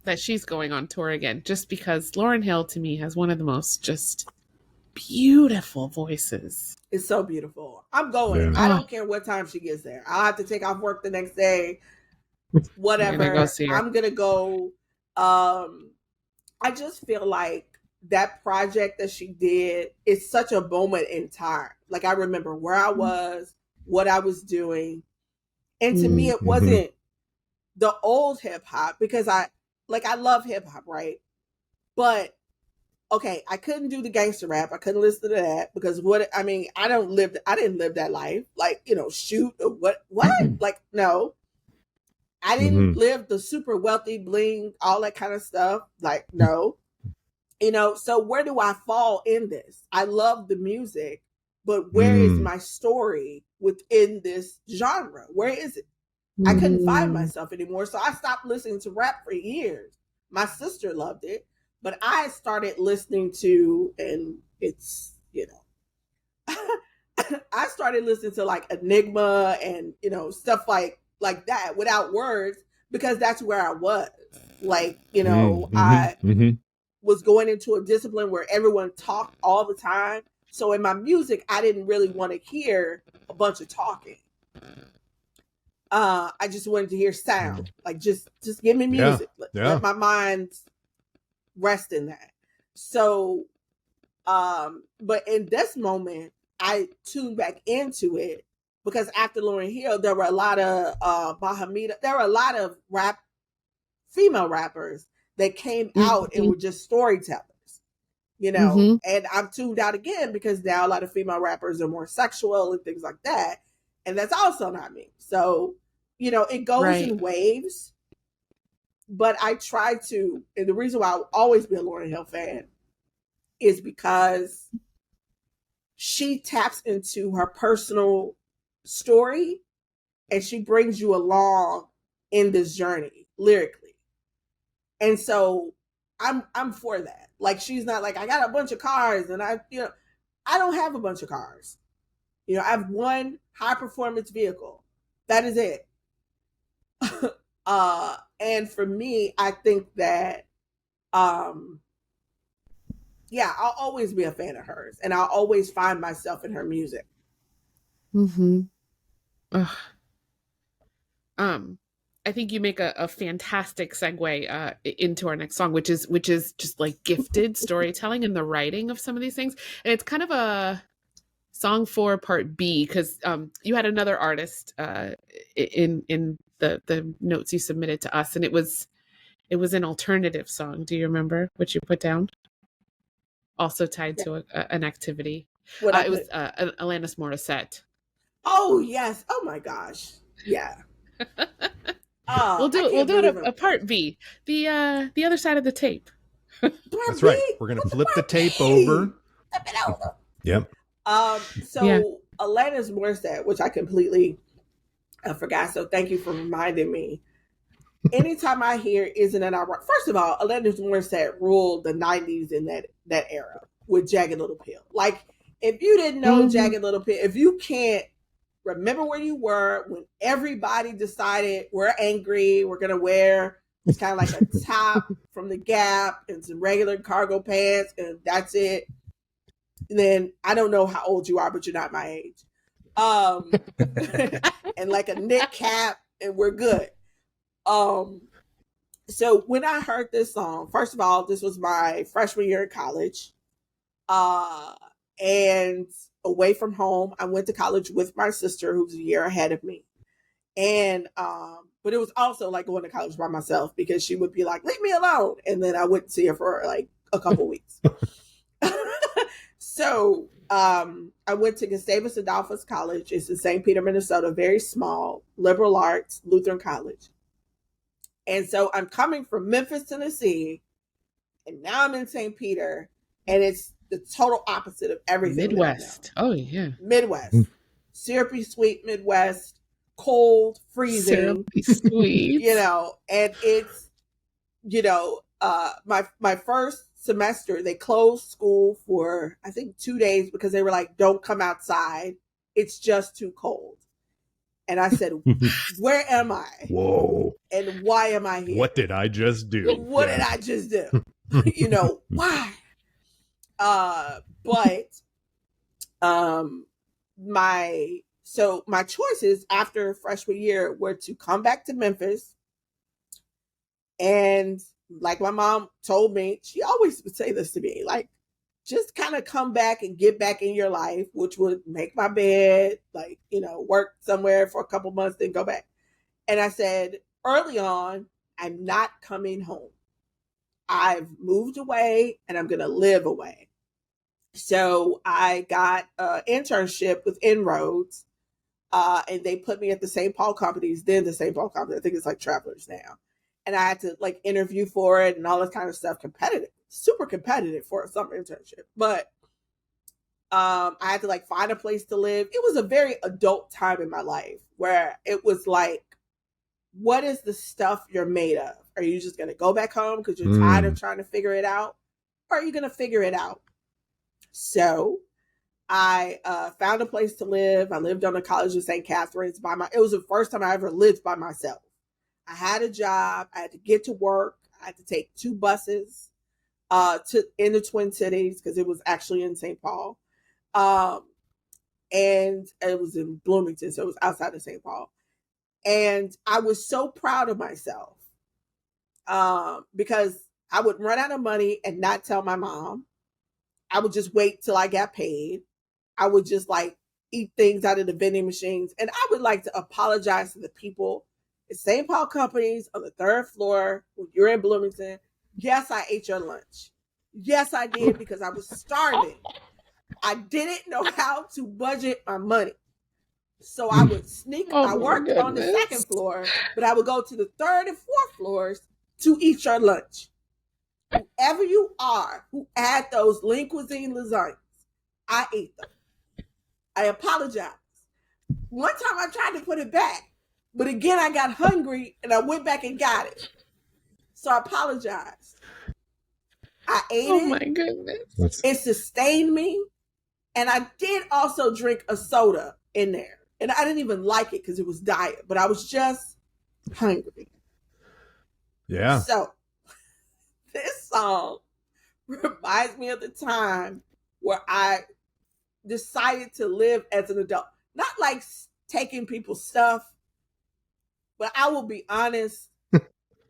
that she's going on tour again, just because Lauryn Hill to me has one of the most just beautiful voices. It's so beautiful. I'm going. Yeah. I don't care what time she gets there. I'll have to take off work the next day. Whatever. I'm gonna go. I just feel like that project that she did is such a moment in time. Like I remember where I was, what I was doing. And to me, it wasn't the old hip hop because I love hip hop, right? But okay, I couldn't do the gangster rap. I couldn't listen to that because I didn't live that life. Like, shoot or what? Like, no, I didn't live the super wealthy bling, all that kind of stuff. Like, no, so where do I fall in this? I love the music, but where is my story within this genre? Where is it? I couldn't find myself anymore. So I stopped listening to rap for years. My sister loved it, but I started listening to, and it's, I started listening to like Enigma and, stuff like that without words, because that's where I was. Like, I was going into a discipline where everyone talked all the time. So in my music, I didn't really want to hear a bunch of talking. I just wanted to hear sound. Like, just give me music. Let my mind rest in that. So, but in this moment, I tuned back into it because after Lauryn Hill, there were a lot of there were a lot of female rappers that came out and were just storytellers, and I'm tuned out again because now a lot of female rappers are more sexual and things like that. And that's also not me. So, it goes in waves, but I try to, and the reason why I'll always be a Lauryn Hill fan is because she taps into her personal story and she brings you along in this journey lyrically. And so I'm for that. Like, she's not like, I got a bunch of cars and I don't have a bunch of cars. I have one high performance vehicle. That is it. And for me, I think that, I'll always be a fan of hers and I'll always find myself in her music. I think you make a fantastic segue into our next song, which is just like gifted storytelling and the writing of some of these things. And it's kind of a song for part B, because you had another artist in the notes you submitted to us, and it was an alternative song. Do you remember what you put down? Also tied to an activity. It was Alanis Morissette. Oh yes! Oh my gosh! Yeah. We'll do it a part B, the other side of the tape. That's right. We're gonna flip the tape over. Flip it over. Yep. Alanis Morissette, which I completely forgot. So thank you for reminding me. Anytime I hear "Isn't It Alright," first of all, Alanis Morissette ruled the '90s in that era with Jagged Little Pill. Like, if you didn't know Jagged Little Pill, if you can't remember where you were when everybody decided we're angry, we're gonna wear it's kind of like a top from the Gap and some regular cargo pants, and that's it. Then I don't know how old you are, but you're not my age. And like a knit cap, and we're good. So when I heard this song, first of all, this was my freshman year in college. And away from home, I went to college with my sister, who's a year ahead of me. And, but it was also like going to college by myself because she would be like, leave me alone. And then I wouldn't see her for like a couple weeks. So, I went to Gustavus Adolphus College. It's in St. Peter, Minnesota, very small, liberal arts, Lutheran college. And so I'm coming from Memphis, Tennessee, and now I'm in St. Peter, and it's the total opposite of everything. Midwest. Oh, yeah. Midwest. Syrupy sweet Midwest, cold, freezing. Syrupy sweet. And it's, my first semester, they closed school for, I think, 2 days because they were like, don't come outside. It's just too cold. And I said, where am I? Whoa. And why am I here? What did I just do? What did I just do? Why? My choices after freshman year were to come back to Memphis. And like my mom told me, she always would say this to me, like, just kind of come back and get back in your life, which would make my bed, like, work somewhere for a couple months, then go back. And I said, early on, I'm not coming home. I've moved away and I'm going to live away. So I got an internship with Inroads, and they put me at the St. Paul companies, then the St. Paul company. I think it's like Travelers now. And I had to like interview for it and all this kind of stuff. Competitive, super competitive for a summer internship. But I had to like find a place to live. It was a very adult time in my life where it was like, what is the stuff you're made of? Are you just going to go back home because you're tired of trying to figure it out? Or are you going to figure it out? So I found a place to live. I lived on the College of St. Catherine's it was the first time I ever lived by myself. I had a job. I had to get to work. I had to take 2 buses in the Twin Cities because it was actually in St. Paul. And it was in Bloomington, so it was outside of St. Paul. And I was so proud of myself because I would run out of money and not tell my mom. I would just wait till I got paid. I would just like eat things out of the vending machines. And I would like to apologize to the people at St. Paul companies on the 3rd floor when you're in Bloomington. Yes, I ate your lunch. Yes, I did, because I was starving. I didn't know how to budget my money. So I would sneak. I worked on the 2nd floor, but I would go to the 3rd and 4th floors to eat your lunch. Whoever you are who had those lean cuisine lasagnas, I ate them. I apologize. One time I tried to put it back, but again I got hungry and I went back and got it. So I apologized. I ate it. Oh my goodness. It sustained me. And I did also drink a soda in there. And I didn't even like it because it was diet, but I was just hungry. Yeah. So this song reminds me of the time where I decided to live as an adult. Not like taking people's stuff, but I will be honest.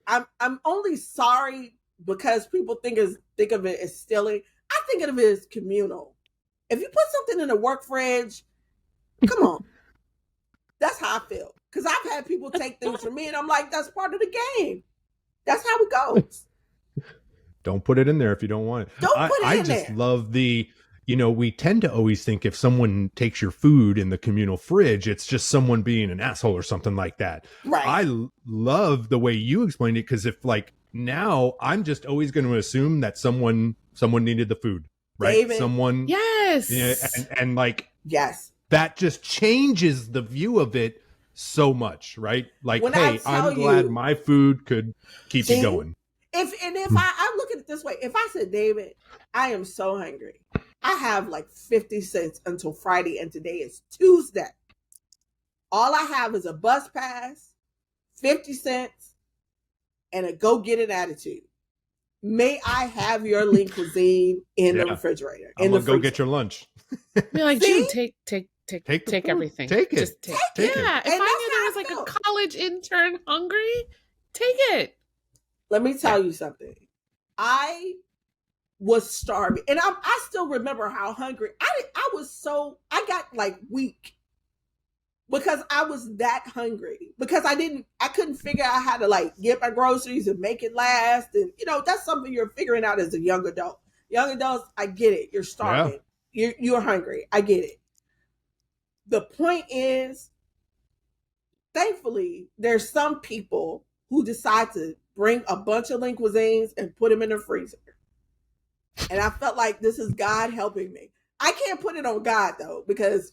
I'm only sorry because people think of it as stealing. I think of it as communal. If you put something in the work fridge, come on. That's how I feel. Because I've had people take things from me and I'm like, that's part of the game. That's how it goes. Don't put it in there if you don't want it. Don't put it in there. I just love we tend to always think if someone takes your food in the communal fridge, it's just someone being an asshole or something like that. Right. I love the way you explained it, because if like now I'm just always going to assume that someone needed the food, right? David. Someone. Yes. Yeah, and like, yes. That just changes the view of it so much, right? Like, When hey, I'm glad my food could keep me going. If I look at it this way, if I said, David, I am so hungry. I have like 50 cents until Friday, and today is Tuesday. All I have is a bus pass, 50 cents, and a go get it attitude. May I have your lean cuisine in the refrigerator? I'm gonna go get your lunch. Be like, June, take everything. Take it. Just take it. Yeah. If I knew there was like a college intern hungry, take it. Let me tell you something. I was starving, and I still remember how hungry I got like weak because I was that hungry, because I couldn't figure out how to like get my groceries and make it last. And that's something you're figuring out as a young adult. Young adults, I get it. You're starving. Yeah. You're hungry. I get it. The point is, thankfully, there's some people who decide to bring a bunch of lean cuisines and put them in the freezer. And I felt like this is God helping me. I can't put it on God though, because,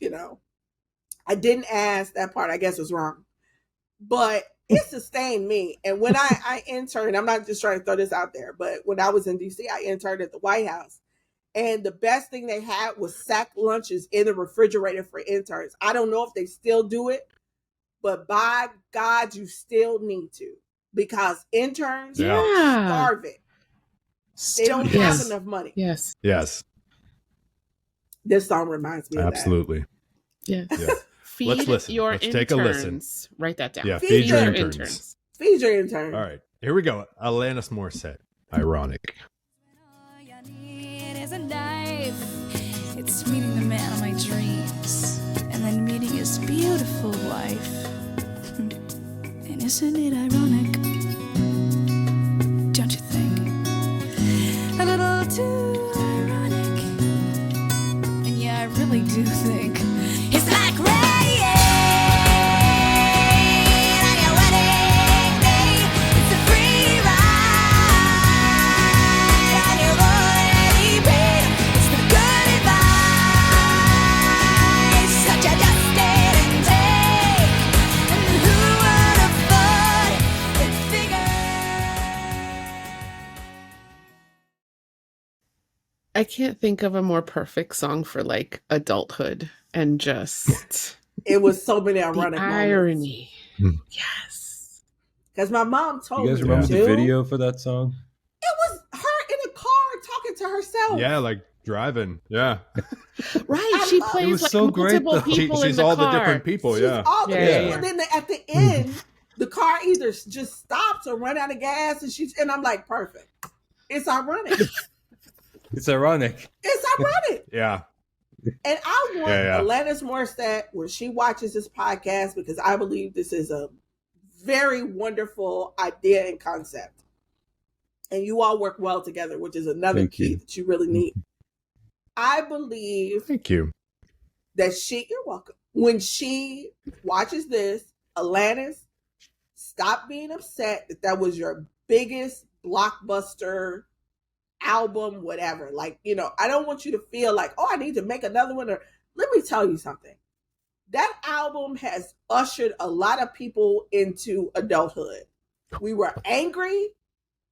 I didn't ask. That part, I guess, was wrong. But it sustained me. And when I interned, I'm not just trying to throw this out there, but when I was in DC, I interned at the White House. And the best thing they had was sack lunches in the refrigerator for interns. I don't know if they still do it, but by God, you still need to, because interns are starving. They don't have enough money. Yes. This song reminds me of that. Absolutely. Yes. Yeah. Feed Let's listen. your Let's interns. take a listen. Write that down. Yeah, feed your interns. Feed your interns. All right. Here we go. Alanis Morissette. Ironic. All you need is a knife. It's meeting the man of my dreams, and then meeting his beautiful wife. And isn't it ironic? Don't you think? really do think it's like rain on your wedding day. It's a free ride on your already paid. It's the good advice that you just didn't take. And who would have thought it figured? I can't think of a more perfect song for like adulthood and just It was so many the ironic moments. irony. Hmm. Yes. Because my mom told You guys me remember to. the video for that song? It was her in a car talking to herself. Yeah, like driving. Yeah. Right. She love- plays It was like so great, multiple though. people in She's the all car. the different people. She's Yeah. all the Yeah, people. yeah, And then at the end, the car either just stops or run out of gas, and I'm like, perfect. It's ironic. It's ironic. It's ironic. Yeah. And I want Yeah. Alanis Morissette, when she watches this podcast, because I believe this is a very wonderful idea and concept. And you all work well together, which is another Thank key you. that you really need. I believe Thank you. that you're welcome. When she watches this, Alanis, stop being upset that was your biggest blockbuster album, whatever. Like, I don't want you to feel like, oh, I need to make another one. Or let me tell you something. That album has ushered a lot of people into adulthood. We were angry.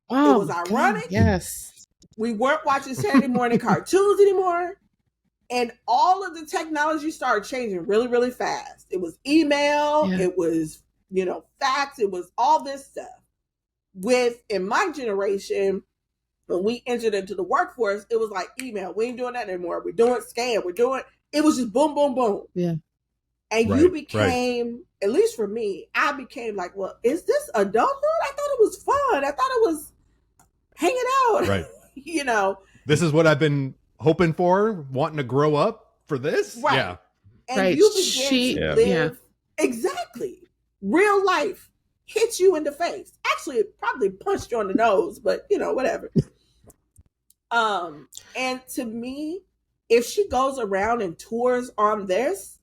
Oh, was ironic. God, yes. We weren't watching Saturday morning cartoons anymore. And all of the technology started changing really, really fast. It was email. Yeah. It was, fax. It was all this stuff. In my generation, when we entered into the workforce, it was like email. We ain't doing that anymore. We're doing scan. It was just boom, boom, boom. Yeah. And Right, you became, at least for me, I became like, well, is this adulthood? I thought it was fun. I thought it was hanging out. Right. This is what I've been hoping for, wanting to grow up for this. Right. Yeah. And Right. you begin to live. Yeah. Exactly. Real life hits you in the face. Actually, it probably punched you on the nose, but whatever. And to me, if she goes around and tours on this,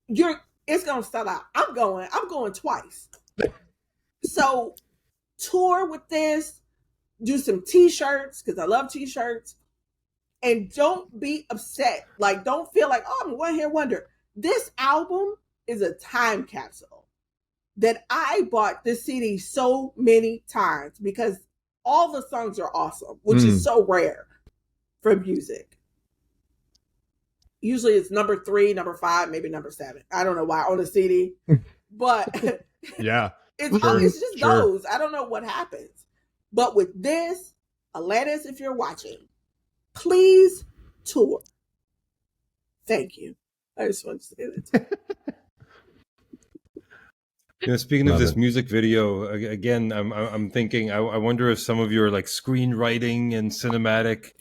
it's gonna sell out. I'm going twice. So tour with this, do some t-shirts, because I love t-shirts, and don't be upset. Like, don't feel like, oh, I'm a one-hit wonder. This album is a time capsule that I bought this CD so many times because all the songs are awesome, which is so rare for music. Usually it's number 3, number 5, maybe number 7. I don't know why on the CD, but Yeah. it's always just those. I don't know what happens. But with this, Alanis, if you're watching, please tour. Thank you. I just want to say that. Speaking Love of this it. music video, again, I'm thinking. I wonder if some of your like screenwriting and cinematic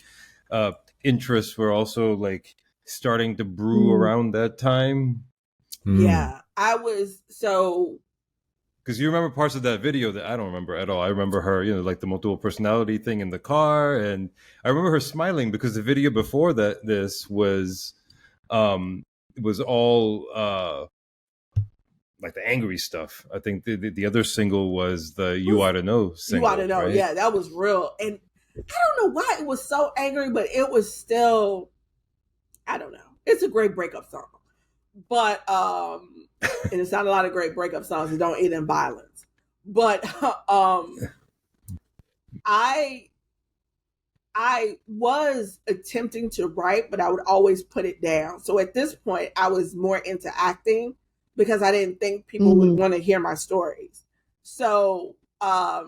interests were also like starting to brew around that time. Yeah, I was so. Because you remember parts of that video that I don't remember at all. I remember her, like the multiple personality thing in the car, and I remember her smiling because the video before this was all like the angry stuff. I think the other single was the "You Ought to Know" single. You Ought to Know, right? yeah, that was real, and I don't know why it was so angry, but it was still. I don't know. It's a great breakup song, but and it's not a lot of great breakup songs that don't end in violence. But I was attempting to write, but I would always put it down. So at this point, I was more into acting because I didn't think people would want to hear my stories. So I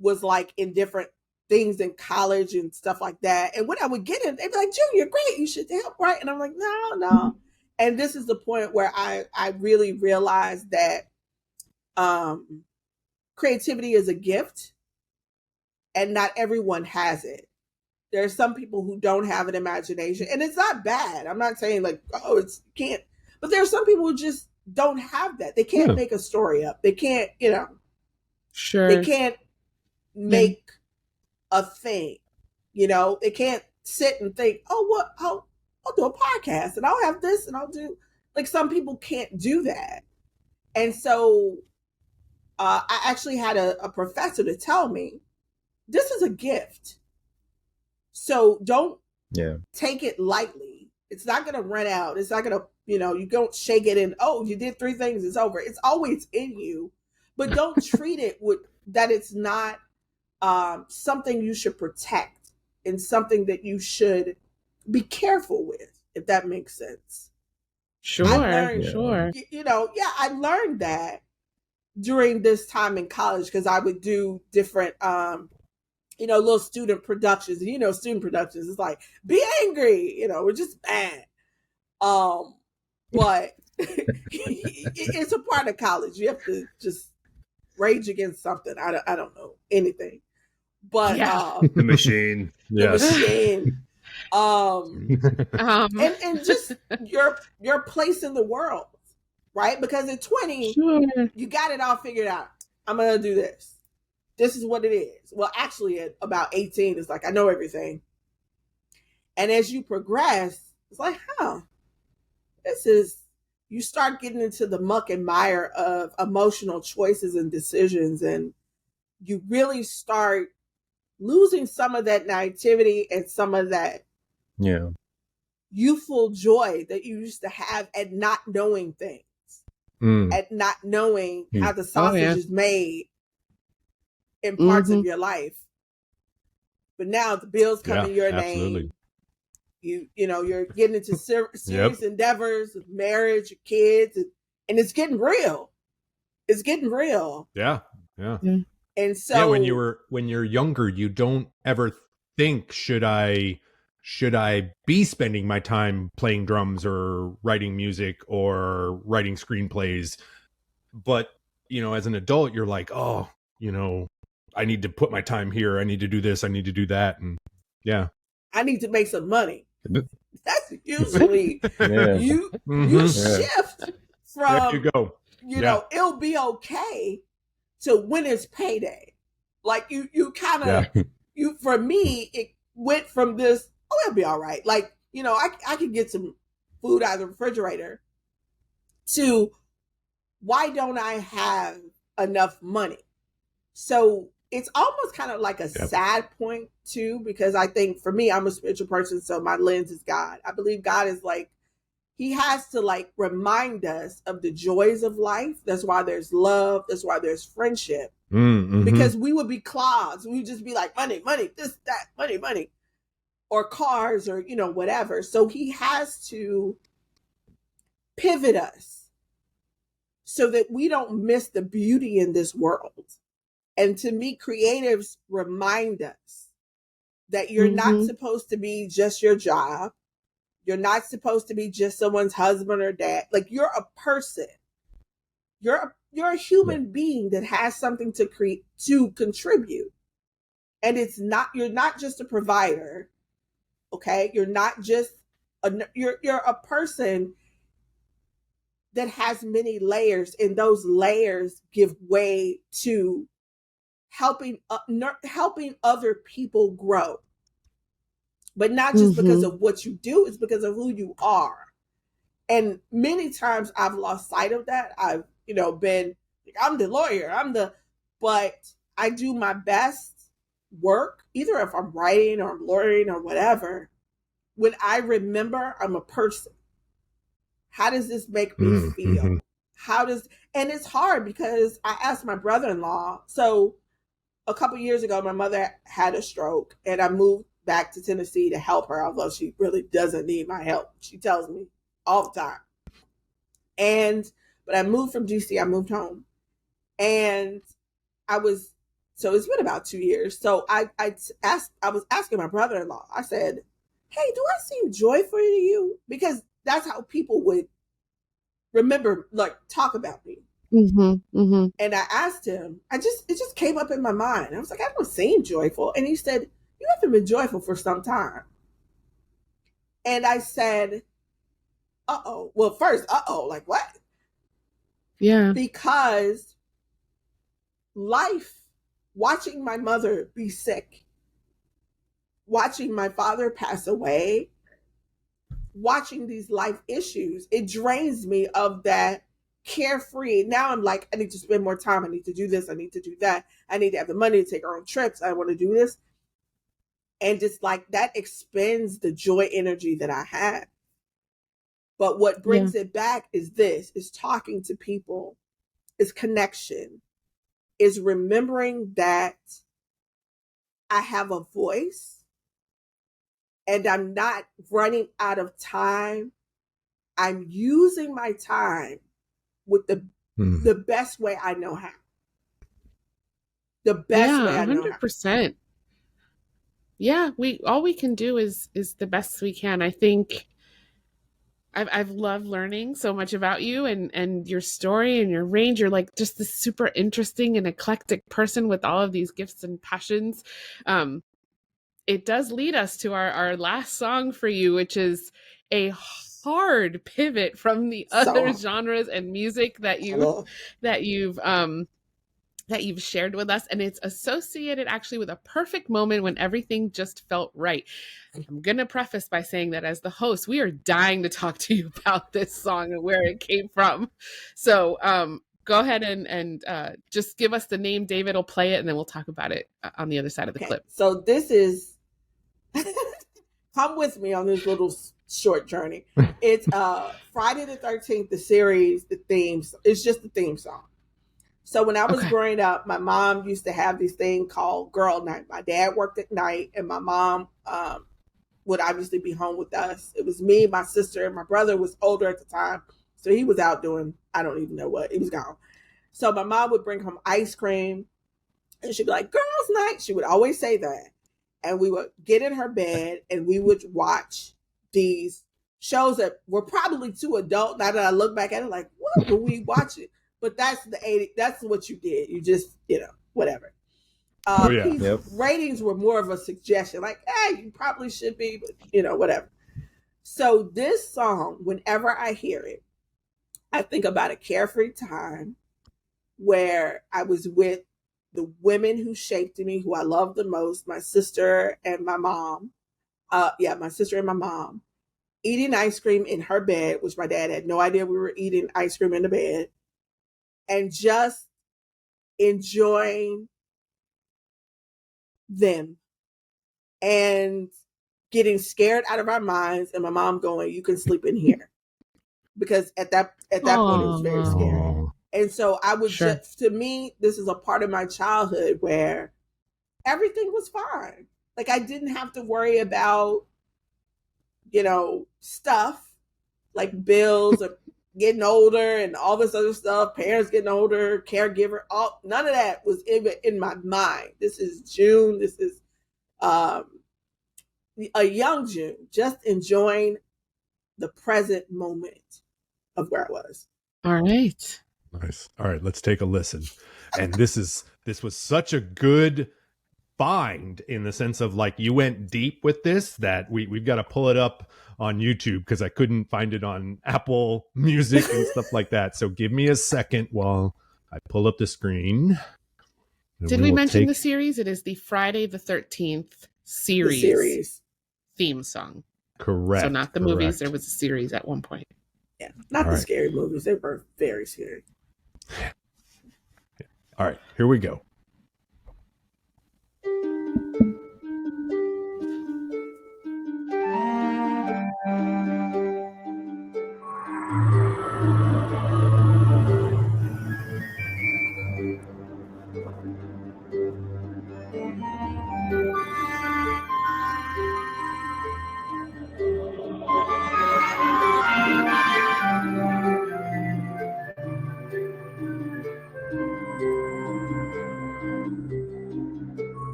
was like in different things in college and stuff like that. And when I would get in, they'd be like, June, you're great. You should help write. And I'm like, no. And this is the point where I really realized that creativity is a gift and not everyone has it. There are some people who don't have an imagination, and it's not bad. I'm not saying like, oh, it's can't, but there are some people who just don't have that. They can't make a story up. They can't, Sure. they can't make a thing. It can't sit and think, oh, what? I'll do a podcast and I'll have this and I'll do, like, some people can't do that. And so I actually had a professor to tell me, this is a gift. So don't take it lightly. It's not going to run out. It's not going to, you don't shake it and, oh, you did 3 things, it's over. It's always in you, but don't treat it with that. It's not something you should protect and something that you should be careful with, if that makes sense. Sure. Sure. I learned that during this time in college, because I would do different, little student productions. Student productions is like, be angry, we're just mad. But it's a part of college. You have to just rage against something. I don't know anything, but the machine, the machine, and just your place in the world, right? Because at 20, you got it all figured out. I'm gonna do this. This is what it is. Well, actually, at about 18, it's like, I know everything. And as you progress, it's like, you start getting into the muck and mire of emotional choices and decisions, and you really start losing some of that naivety and some of that youthful joy that you used to have at not knowing things, at not knowing how the sausage is made in parts of your life. But now the bills come in your name. You're getting into serious endeavors of marriage, kids, and it's getting real. It's getting real. Yeah. And so when you're younger, you don't ever think, should I be spending my time playing drums or writing music or writing screenplays? But, as an adult, you're like, oh, I need to put my time here. I need to do this. I need to do that. And I need to make some money. That's usually you shift from, there you go. It'll be okay to when it's payday. Like you kind of, for me, it went from this, oh, it'll be all right. Like, I could get some food out of the refrigerator, to why don't I have enough money? So it's almost kind of like a sad point too, because I think for me, I'm a spiritual person. So my lens is God. I believe God is like, he has to like remind us of the joys of life. That's why there's love. That's why there's friendship, because we would be clods. We would just be like, money, this, that, money, or cars, or, whatever. So he has to pivot us so that we don't miss the beauty in this world. And to me, creatives remind us that you're not supposed to be just your job. You're not supposed to be just someone's husband or dad. Like, you're a person. You're a human being that has something to contribute. And you're not just a provider. Okay? You're not just you're a person that has many layers, and those layers give way to helping other people grow, but not just because of what you do, it's because of who you are. And many times I've lost sight of that. I've, been like, I'm the lawyer, but I do my best work, either if I'm writing or I'm lawyering or whatever, when I remember I'm a person. How does this make me feel? And it's hard because I asked my brother-in-law. So a couple years ago, my mother had a stroke, and I moved back to Tennessee to help her, although she really doesn't need my help. She tells me all the time. But I moved from DC, I moved home. And so it's been about 2 years. So I was asking my brother-in-law, I said, hey, do I seem joyful to you? Because that's how people would remember, like, talk about me. And I asked him, it just came up in my mind. I was like, I don't seem joyful. And he said, you haven't been joyful for some time. And I said, uh-oh. Well, first, like what? Yeah. Because life, watching my mother be sick, watching my father pass away, watching these life issues, it drains me of that carefree. Now I'm like, I need to spend more time. I need to do this. I need to do that. I need to have the money to take our own trips. I want to do this. And just like that expends the joy energy that I have. But what brings it back is talking to people, is connection, is remembering that I have a voice and I'm not running out of time. I'm using my time with the best way I know how. The best way I know 100%. Yeah, all we can do is the best we can. I think I've loved learning so much about you and your story and your range. You're like just this super interesting and eclectic person with all of these gifts and passions. It does lead us to our last song for you, which is a hard pivot from the other genres and music that you've shared with us, and it's associated actually with a perfect moment when everything just felt right. I'm going to preface by saying that as the host, we are dying to talk to you about this song and where it came from. So go ahead and just give us the name. David will play it, and then we'll talk about it on the other side of the clip. So this is, come with me on this little short journey. It's Friday the 13th, the series, the themes. It's just the theme song. So when I was growing up, my mom used to have this thing called Girl Night. My dad worked at night, and my mom would obviously be home with us. It was me, my sister, and my brother was older at the time. So he was out doing, I don't even know what, he was gone. So my mom would bring home ice cream, and she'd be like, Girls Night. She would always say that. And we would get in her bed, and we would watch these shows that were probably too adult. Now that I look back at it, like, what were we watching? But that's the 80s. That's what you did. You just, whatever. Ratings were more of a suggestion. Like, hey, you probably should be, but, whatever. So this song, whenever I hear it, I think about a carefree time where I was with the women who shaped me, who I love the most, my sister and my mom. My sister and my mom. Eating ice cream in her bed, which my dad had no idea we were eating ice cream in the bed. And just enjoying them and getting scared out of our minds, and my mom going, you can sleep in here. Because at that point it was very scary. And so I was just, to me, this is a part of my childhood where everything was fine. Like I didn't have to worry about, stuff like bills or getting older and all this other stuff, parents getting older, caregiver, none of that was in my mind. This is June. This is a young June, just enjoying the present moment of where I was. All right. Nice. All right, let's take a listen. And this was such a good find in the sense of like you went deep with this that we've got to pull it up on YouTube because I couldn't find it on Apple Music and stuff like that. So give me a second while I pull up the screen. Did we mention the series? It is the Friday the 13th series theme song. Correct. So not the movies. There was a series at one point. Yeah, not the scary movies. They were very scary. All right, here we go.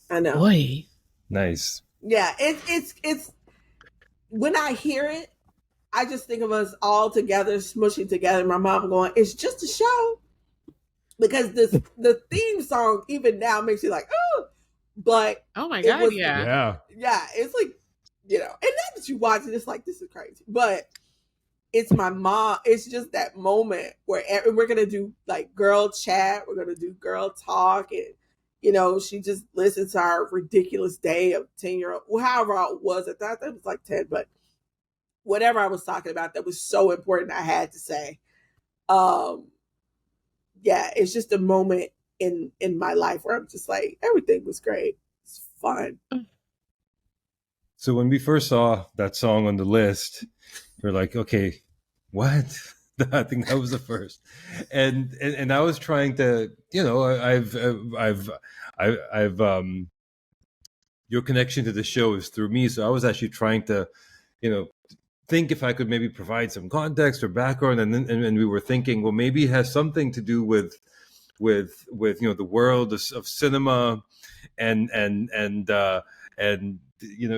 I know. Boy. Nice. Yeah, it's when I hear it, I just think of us all together, smushing together. My mom going, "It's just a show," because the theme song even now makes you like, oh, but oh my god, yeah, it's like and now that you watch it, it's like this is crazy, but it's my mom. It's just that moment where we're gonna do like girl chat, we're gonna do girl talk, and she just listened to our ridiculous day of 10-year-old, however it was at that. It was like 10, but whatever I was talking about that was so important, I had to say. Yeah, it's just a moment in my life where I'm just like, everything was great. It's fun. So when we first saw that song on the list, we're like, okay, what? I think that was the first, and I was trying to, I've your connection to the show is through me, so I was actually trying to, think if I could maybe provide some context or background, and we were thinking, well, maybe it has something to do with the world of cinema, and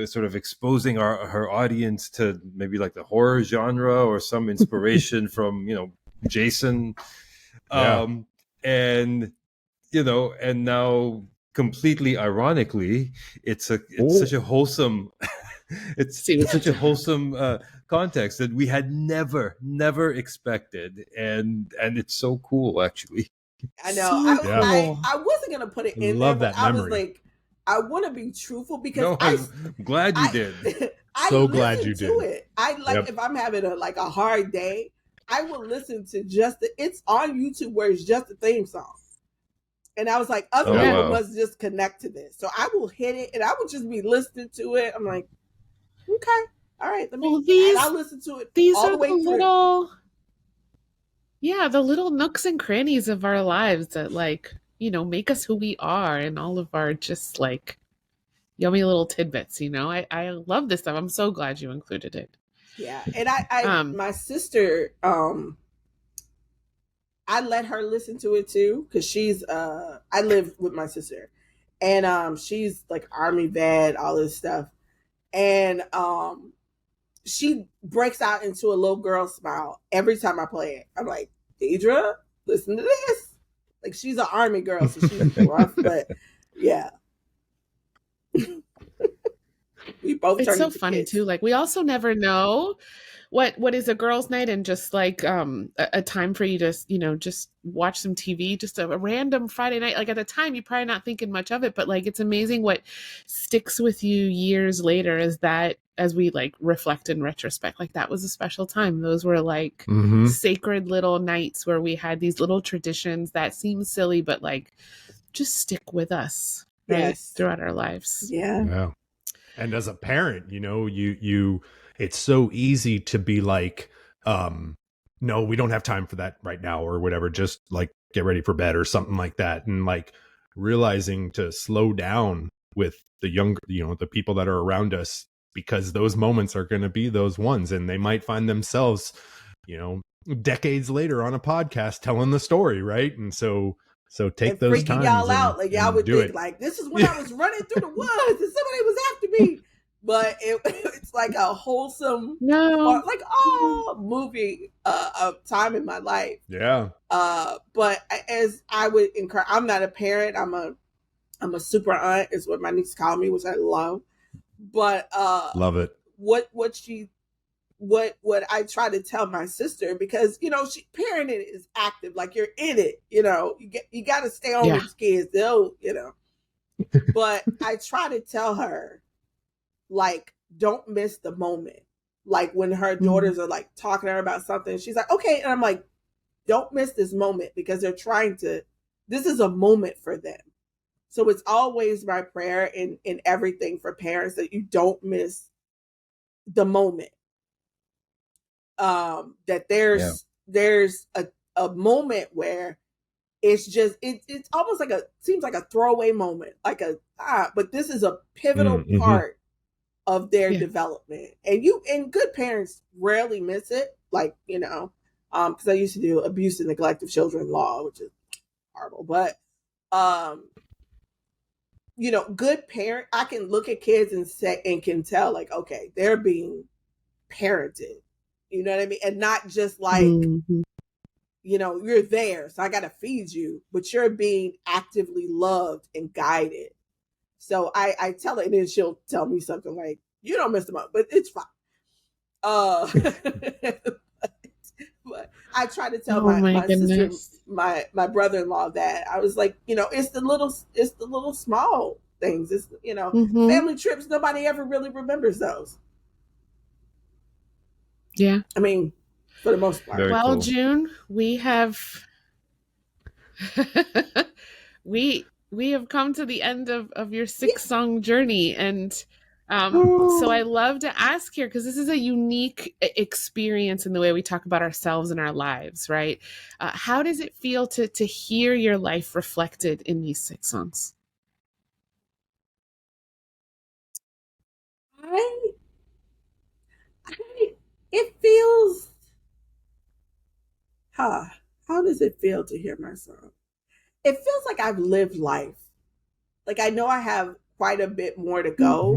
sort of exposing her audience to maybe like the horror genre or some inspiration from Jason, and now completely ironically, it's such a wholesome it's such a wholesome context that we had never expected, and it's so cool actually. I know. I wasn't gonna put it in there, but I was like, I want to be truthful because I'm glad you did. So glad you did. It. I like if I'm having a hard day, I will listen to it's on YouTube where it's just the theme song. And I was like, other people must just connect to this. So I will hit it and I will just be listening to it. I'm like, okay, all right, and I'll listen to it all the way through. The little nooks and crannies of our lives that make us who we are, and all of our just yummy little tidbits. I love this stuff. I'm so glad you included it. Yeah, and I my sister, I let her listen to it too because she's I live with my sister, and she's like Army vet, all this stuff, and she breaks out into a little girl smile every time I play it. I'm like, Deidre, listen to this. Like, she's an Army girl, so she's rough, but yeah. We both. It's so funny kids. Too. We also never know what is a girls' night and just a time for you to just watch some TV, just a random Friday night. At the time, you're probably not thinking much of it, but it's amazing what sticks with you years later. As we reflect in retrospect, that was a special time. Those were sacred little nights where we had these little traditions that seem silly, but just stick with us, right, throughout our lives. Yeah. And as a parent, you it's so easy to be like, no, we don't have time for that right now or whatever. Just get ready for bed or something like that. And realizing to slow down with the younger, the people that are around us, because those moments are going to be those ones. And they might find themselves, decades later on a podcast telling the story. Right. And so take those times. Y'all out. Y'all would think this is when I was running through the woods and somebody was after me. But it's a wholesome, movie of time in my life. Yeah. But as I would encourage, I'm not a parent. I'm a super aunt is what my niece called me, which I love. But love it. What I try to tell my sister, because parenting is active, you're in it. You got to stay on with kids. They'll But I try to tell her, don't miss the moment. When her daughters are talking to her about something, she's like, okay. And I'm like, don't miss this moment, because they're this is a moment for them. So it's always my prayer in everything for parents that you don't miss the moment. That there's a moment where it's just, it's almost seems like a throwaway moment, but this is a pivotal part of their development, and good parents rarely miss it. Because I used to do abuse and neglect of children law, which is horrible, but good parent, I can look at kids and can tell okay, they're being parented, you know what I mean, and not just you're there, so I got to feed you, but you're being actively loved and guided. So I tell her, and then she'll tell me something like, you don't miss them up, but it's fine. But I try to tell Oh my my sister, goodness. my brother-in-law that I was like, it's the little small things. It's Mhm. family trips. Nobody ever really remembers those. Yeah. I mean, for the most part. Very Well, cool. June, we have we have come to the end of your 6-song journey, and so I love to ask here, because this is a unique experience in the way we talk about ourselves and our lives, right? How does it feel to hear your life reflected in these 6 songs? I, it feels, how does it feel to hear my song? It feels like I've lived life. Like I know I have quite a bit more to go,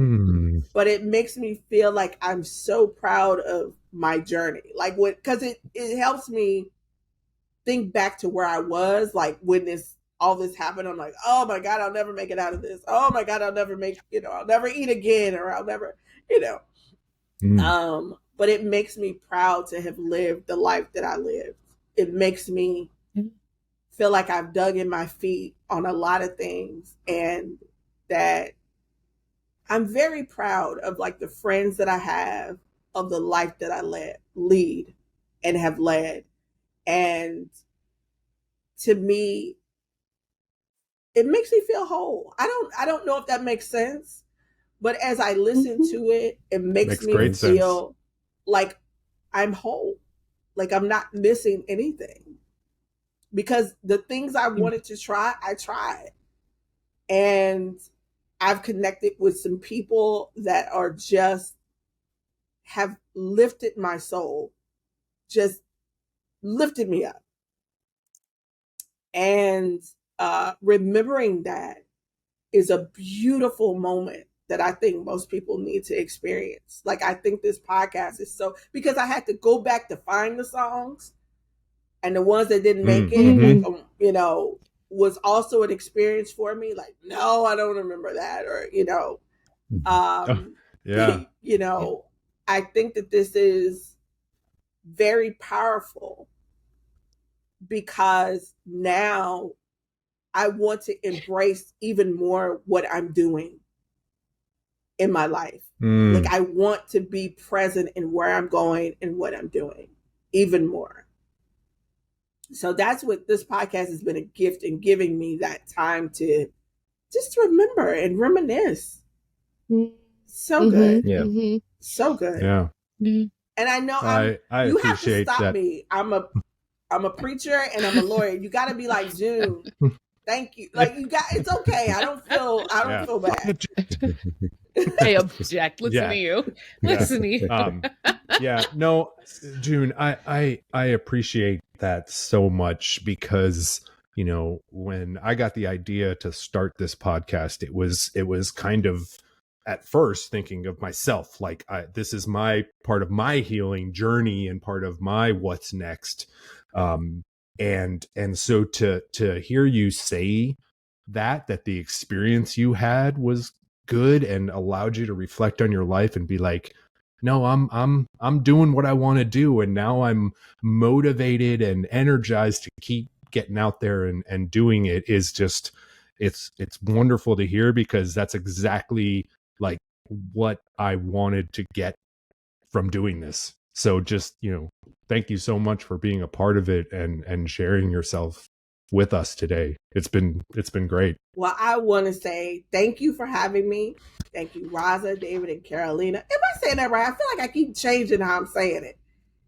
but it makes me feel like I'm so proud of my journey. Like because it helps me think back to where I was, like when all this happened. I'm like, oh my God, I'll never make it out of this. Oh my God, I'll never I'll never eat again, or I'll never, but it makes me proud to have lived the life that I lived. It makes me feel like I've dug in my feet on a lot of things, and that I'm very proud of like the friends that I have, of the life that I lead and have led. And to me, it makes me feel whole. I don't know if that makes sense, but as I listen to it, it makes me great feel sense. like I'm whole, like I'm not missing anything. Because the things I wanted to try, I tried. And I've connected with some people that are just have lifted my soul, just lifted me up. And remembering that is a beautiful moment that I think most people need to experience. Like, I think this podcast is because I had to go back to find the songs, and the ones that didn't make it, like, was also an experience for me. Like, no, I don't remember that. Or, yeah. I think that this is very powerful, because now I want to embrace even more what I'm doing in my life. Like, I want to be present in where I'm going and what I'm doing even more. So that's what this podcast has been a gift in giving me, that time to just remember and reminisce. So good. Yeah. So good. Yeah. And I know I you have to appreciate stop that. me. I'm a preacher and I'm a lawyer. You got to be like, June, thank you. Like, it's okay. I don't feel bad. I object. Listen to you. Listen to you. Yeah, no, June, I appreciate that so much, because when I got the idea to start this podcast, it was kind of at first thinking of myself, like, this is my part of my healing journey and part of my what's next, and so to hear you say that the experience you had was good and allowed you to reflect on your life and be like, no, I'm doing what I want to do, and now I'm motivated and energized to keep getting out there and doing it, is just, it's wonderful to hear, because that's exactly like what I wanted to get from doing this. So just, thank you so much for being a part of it and sharing yourself with us today. It's been great. Well, I want to say thank you for having me. Thank you, Raza, David, and Carolina. Am I saying that right? I feel like I keep changing how I'm saying it.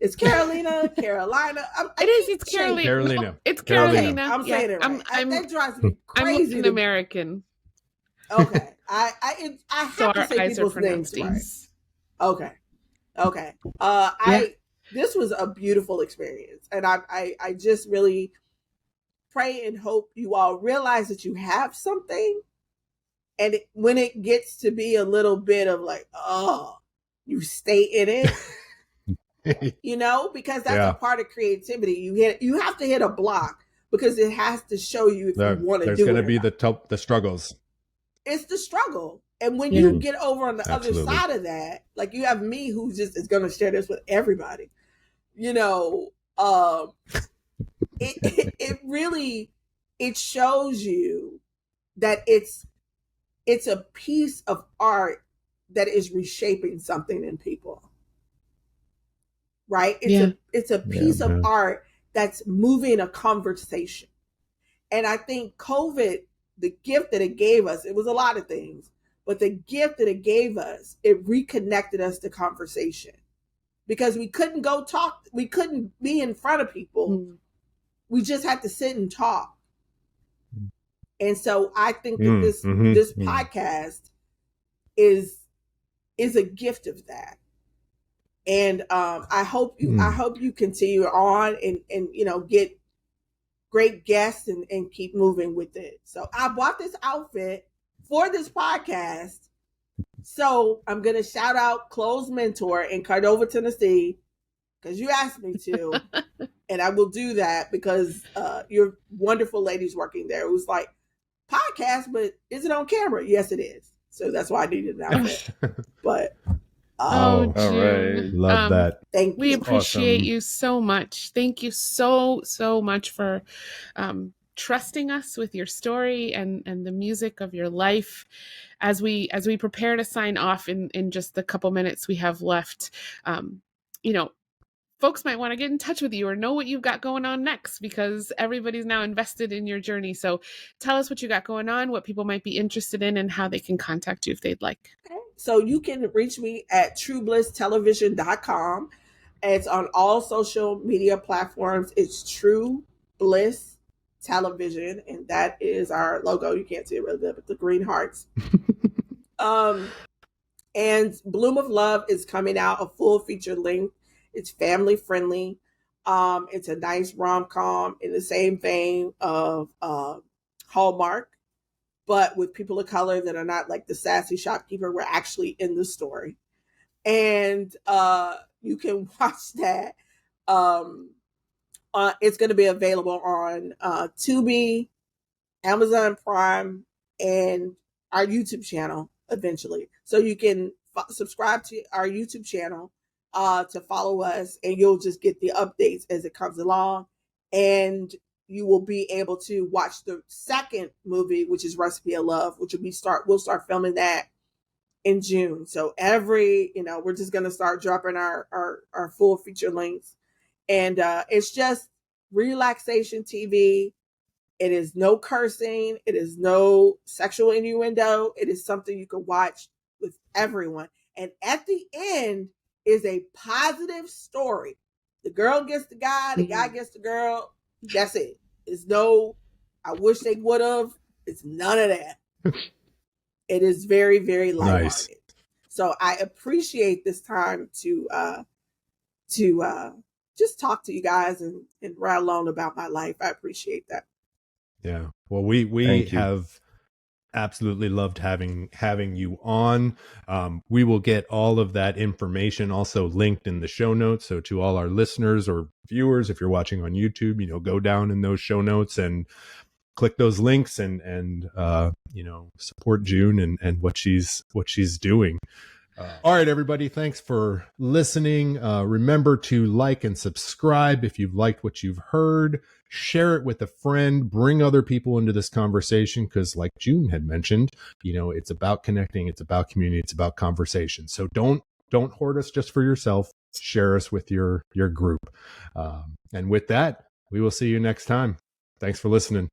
It's Carolina, Carolina. It's Carolina. Carolina. It's Carolina. I'm saying it right. That drives me I'm crazy. an American. Okay. I have so to our say eyes are people's names pronounced right. Okay. This was a beautiful experience, and I just really pray and hope you all realize that you have something, and when it gets to be a little bit of like, oh, you stay in it, because that's a part of creativity. You have to hit a block, because it has to show you if you want to do it. There's going to be the struggles. It's the struggle. And when you get over on the other side of that, like you have me who just is going to share this with everybody, It really, it shows you that it's a piece of art that is reshaping something in people, right? It's a piece of art that's moving a conversation. And I think COVID, the gift that it gave us, it was a lot of things, but the gift that it gave us, it reconnected us to conversation, because we couldn't go talk. We couldn't be in front of people. We just had to sit and talk. And so I think that this podcast is a gift of that. And I hope you continue on and you know, get great guests and keep moving with it. So I bought this outfit for this podcast. So I'm gonna shout out Chloe's mentor in Cordova, Tennessee, because you asked me to. And I will do that because you're wonderful ladies working there. It was like, podcast, but is it on camera? Yes, it is. So that's why I needed an outfit. But all right. Love that. Thank you. We appreciate you so much. Thank you so much for trusting us with your story and the music of your life. As we prepare to sign off in just the couple minutes we have left, you know, folks might want to get in touch with you or know what you've got going on next, because everybody's now invested in your journey. So tell us what you got going on, what people might be interested in, and how they can contact you if they'd like. Okay. So you can reach me at trueblisstelevision.com. It's on all social media platforms. It's True Bliss Television, and that is our logo. You can't see it really good, but the green hearts. And Bloom of Love is coming out, a full feature length. It's family friendly. It's a nice rom-com in the same vein of Hallmark, but with people of color that are not like the sassy shopkeeper. We're actually in the story. And you can watch that. It's going to be available on Tubi, Amazon Prime, and our YouTube channel eventually. So you can subscribe to our YouTube channel to follow us, and you'll just get the updates as it comes along. And you will be able to watch the second movie, which is Recipe of Love, which we'll start filming that in June. So we're just going to start dropping our full feature lengths. And it's just relaxation TV. It is no cursing. It is no sexual innuendo. It is something you can watch with everyone. And at the end is a positive story. The girl gets the guy, the guy gets the girl. That's it. It's no, I wish they would have. It's none of that. It is very, very lighthearted. Nice. So I appreciate this time to just talk to you guys and rattle on about my life. I appreciate that. Yeah. Well, we have absolutely loved having you on. We will get all of that information also linked in the show notes. So to all our listeners or viewers, if you're watching on YouTube, go down in those show notes and click those links and support June and what she's doing. All right, everybody. Thanks for listening. Remember to like and subscribe if you've liked what you've heard. Share it with a friend. Bring other people into this conversation because, like June had mentioned, it's about connecting. It's about community. It's about conversation. So don't hoard us just for yourself. Share us with your group. And with that, we will see you next time. Thanks for listening.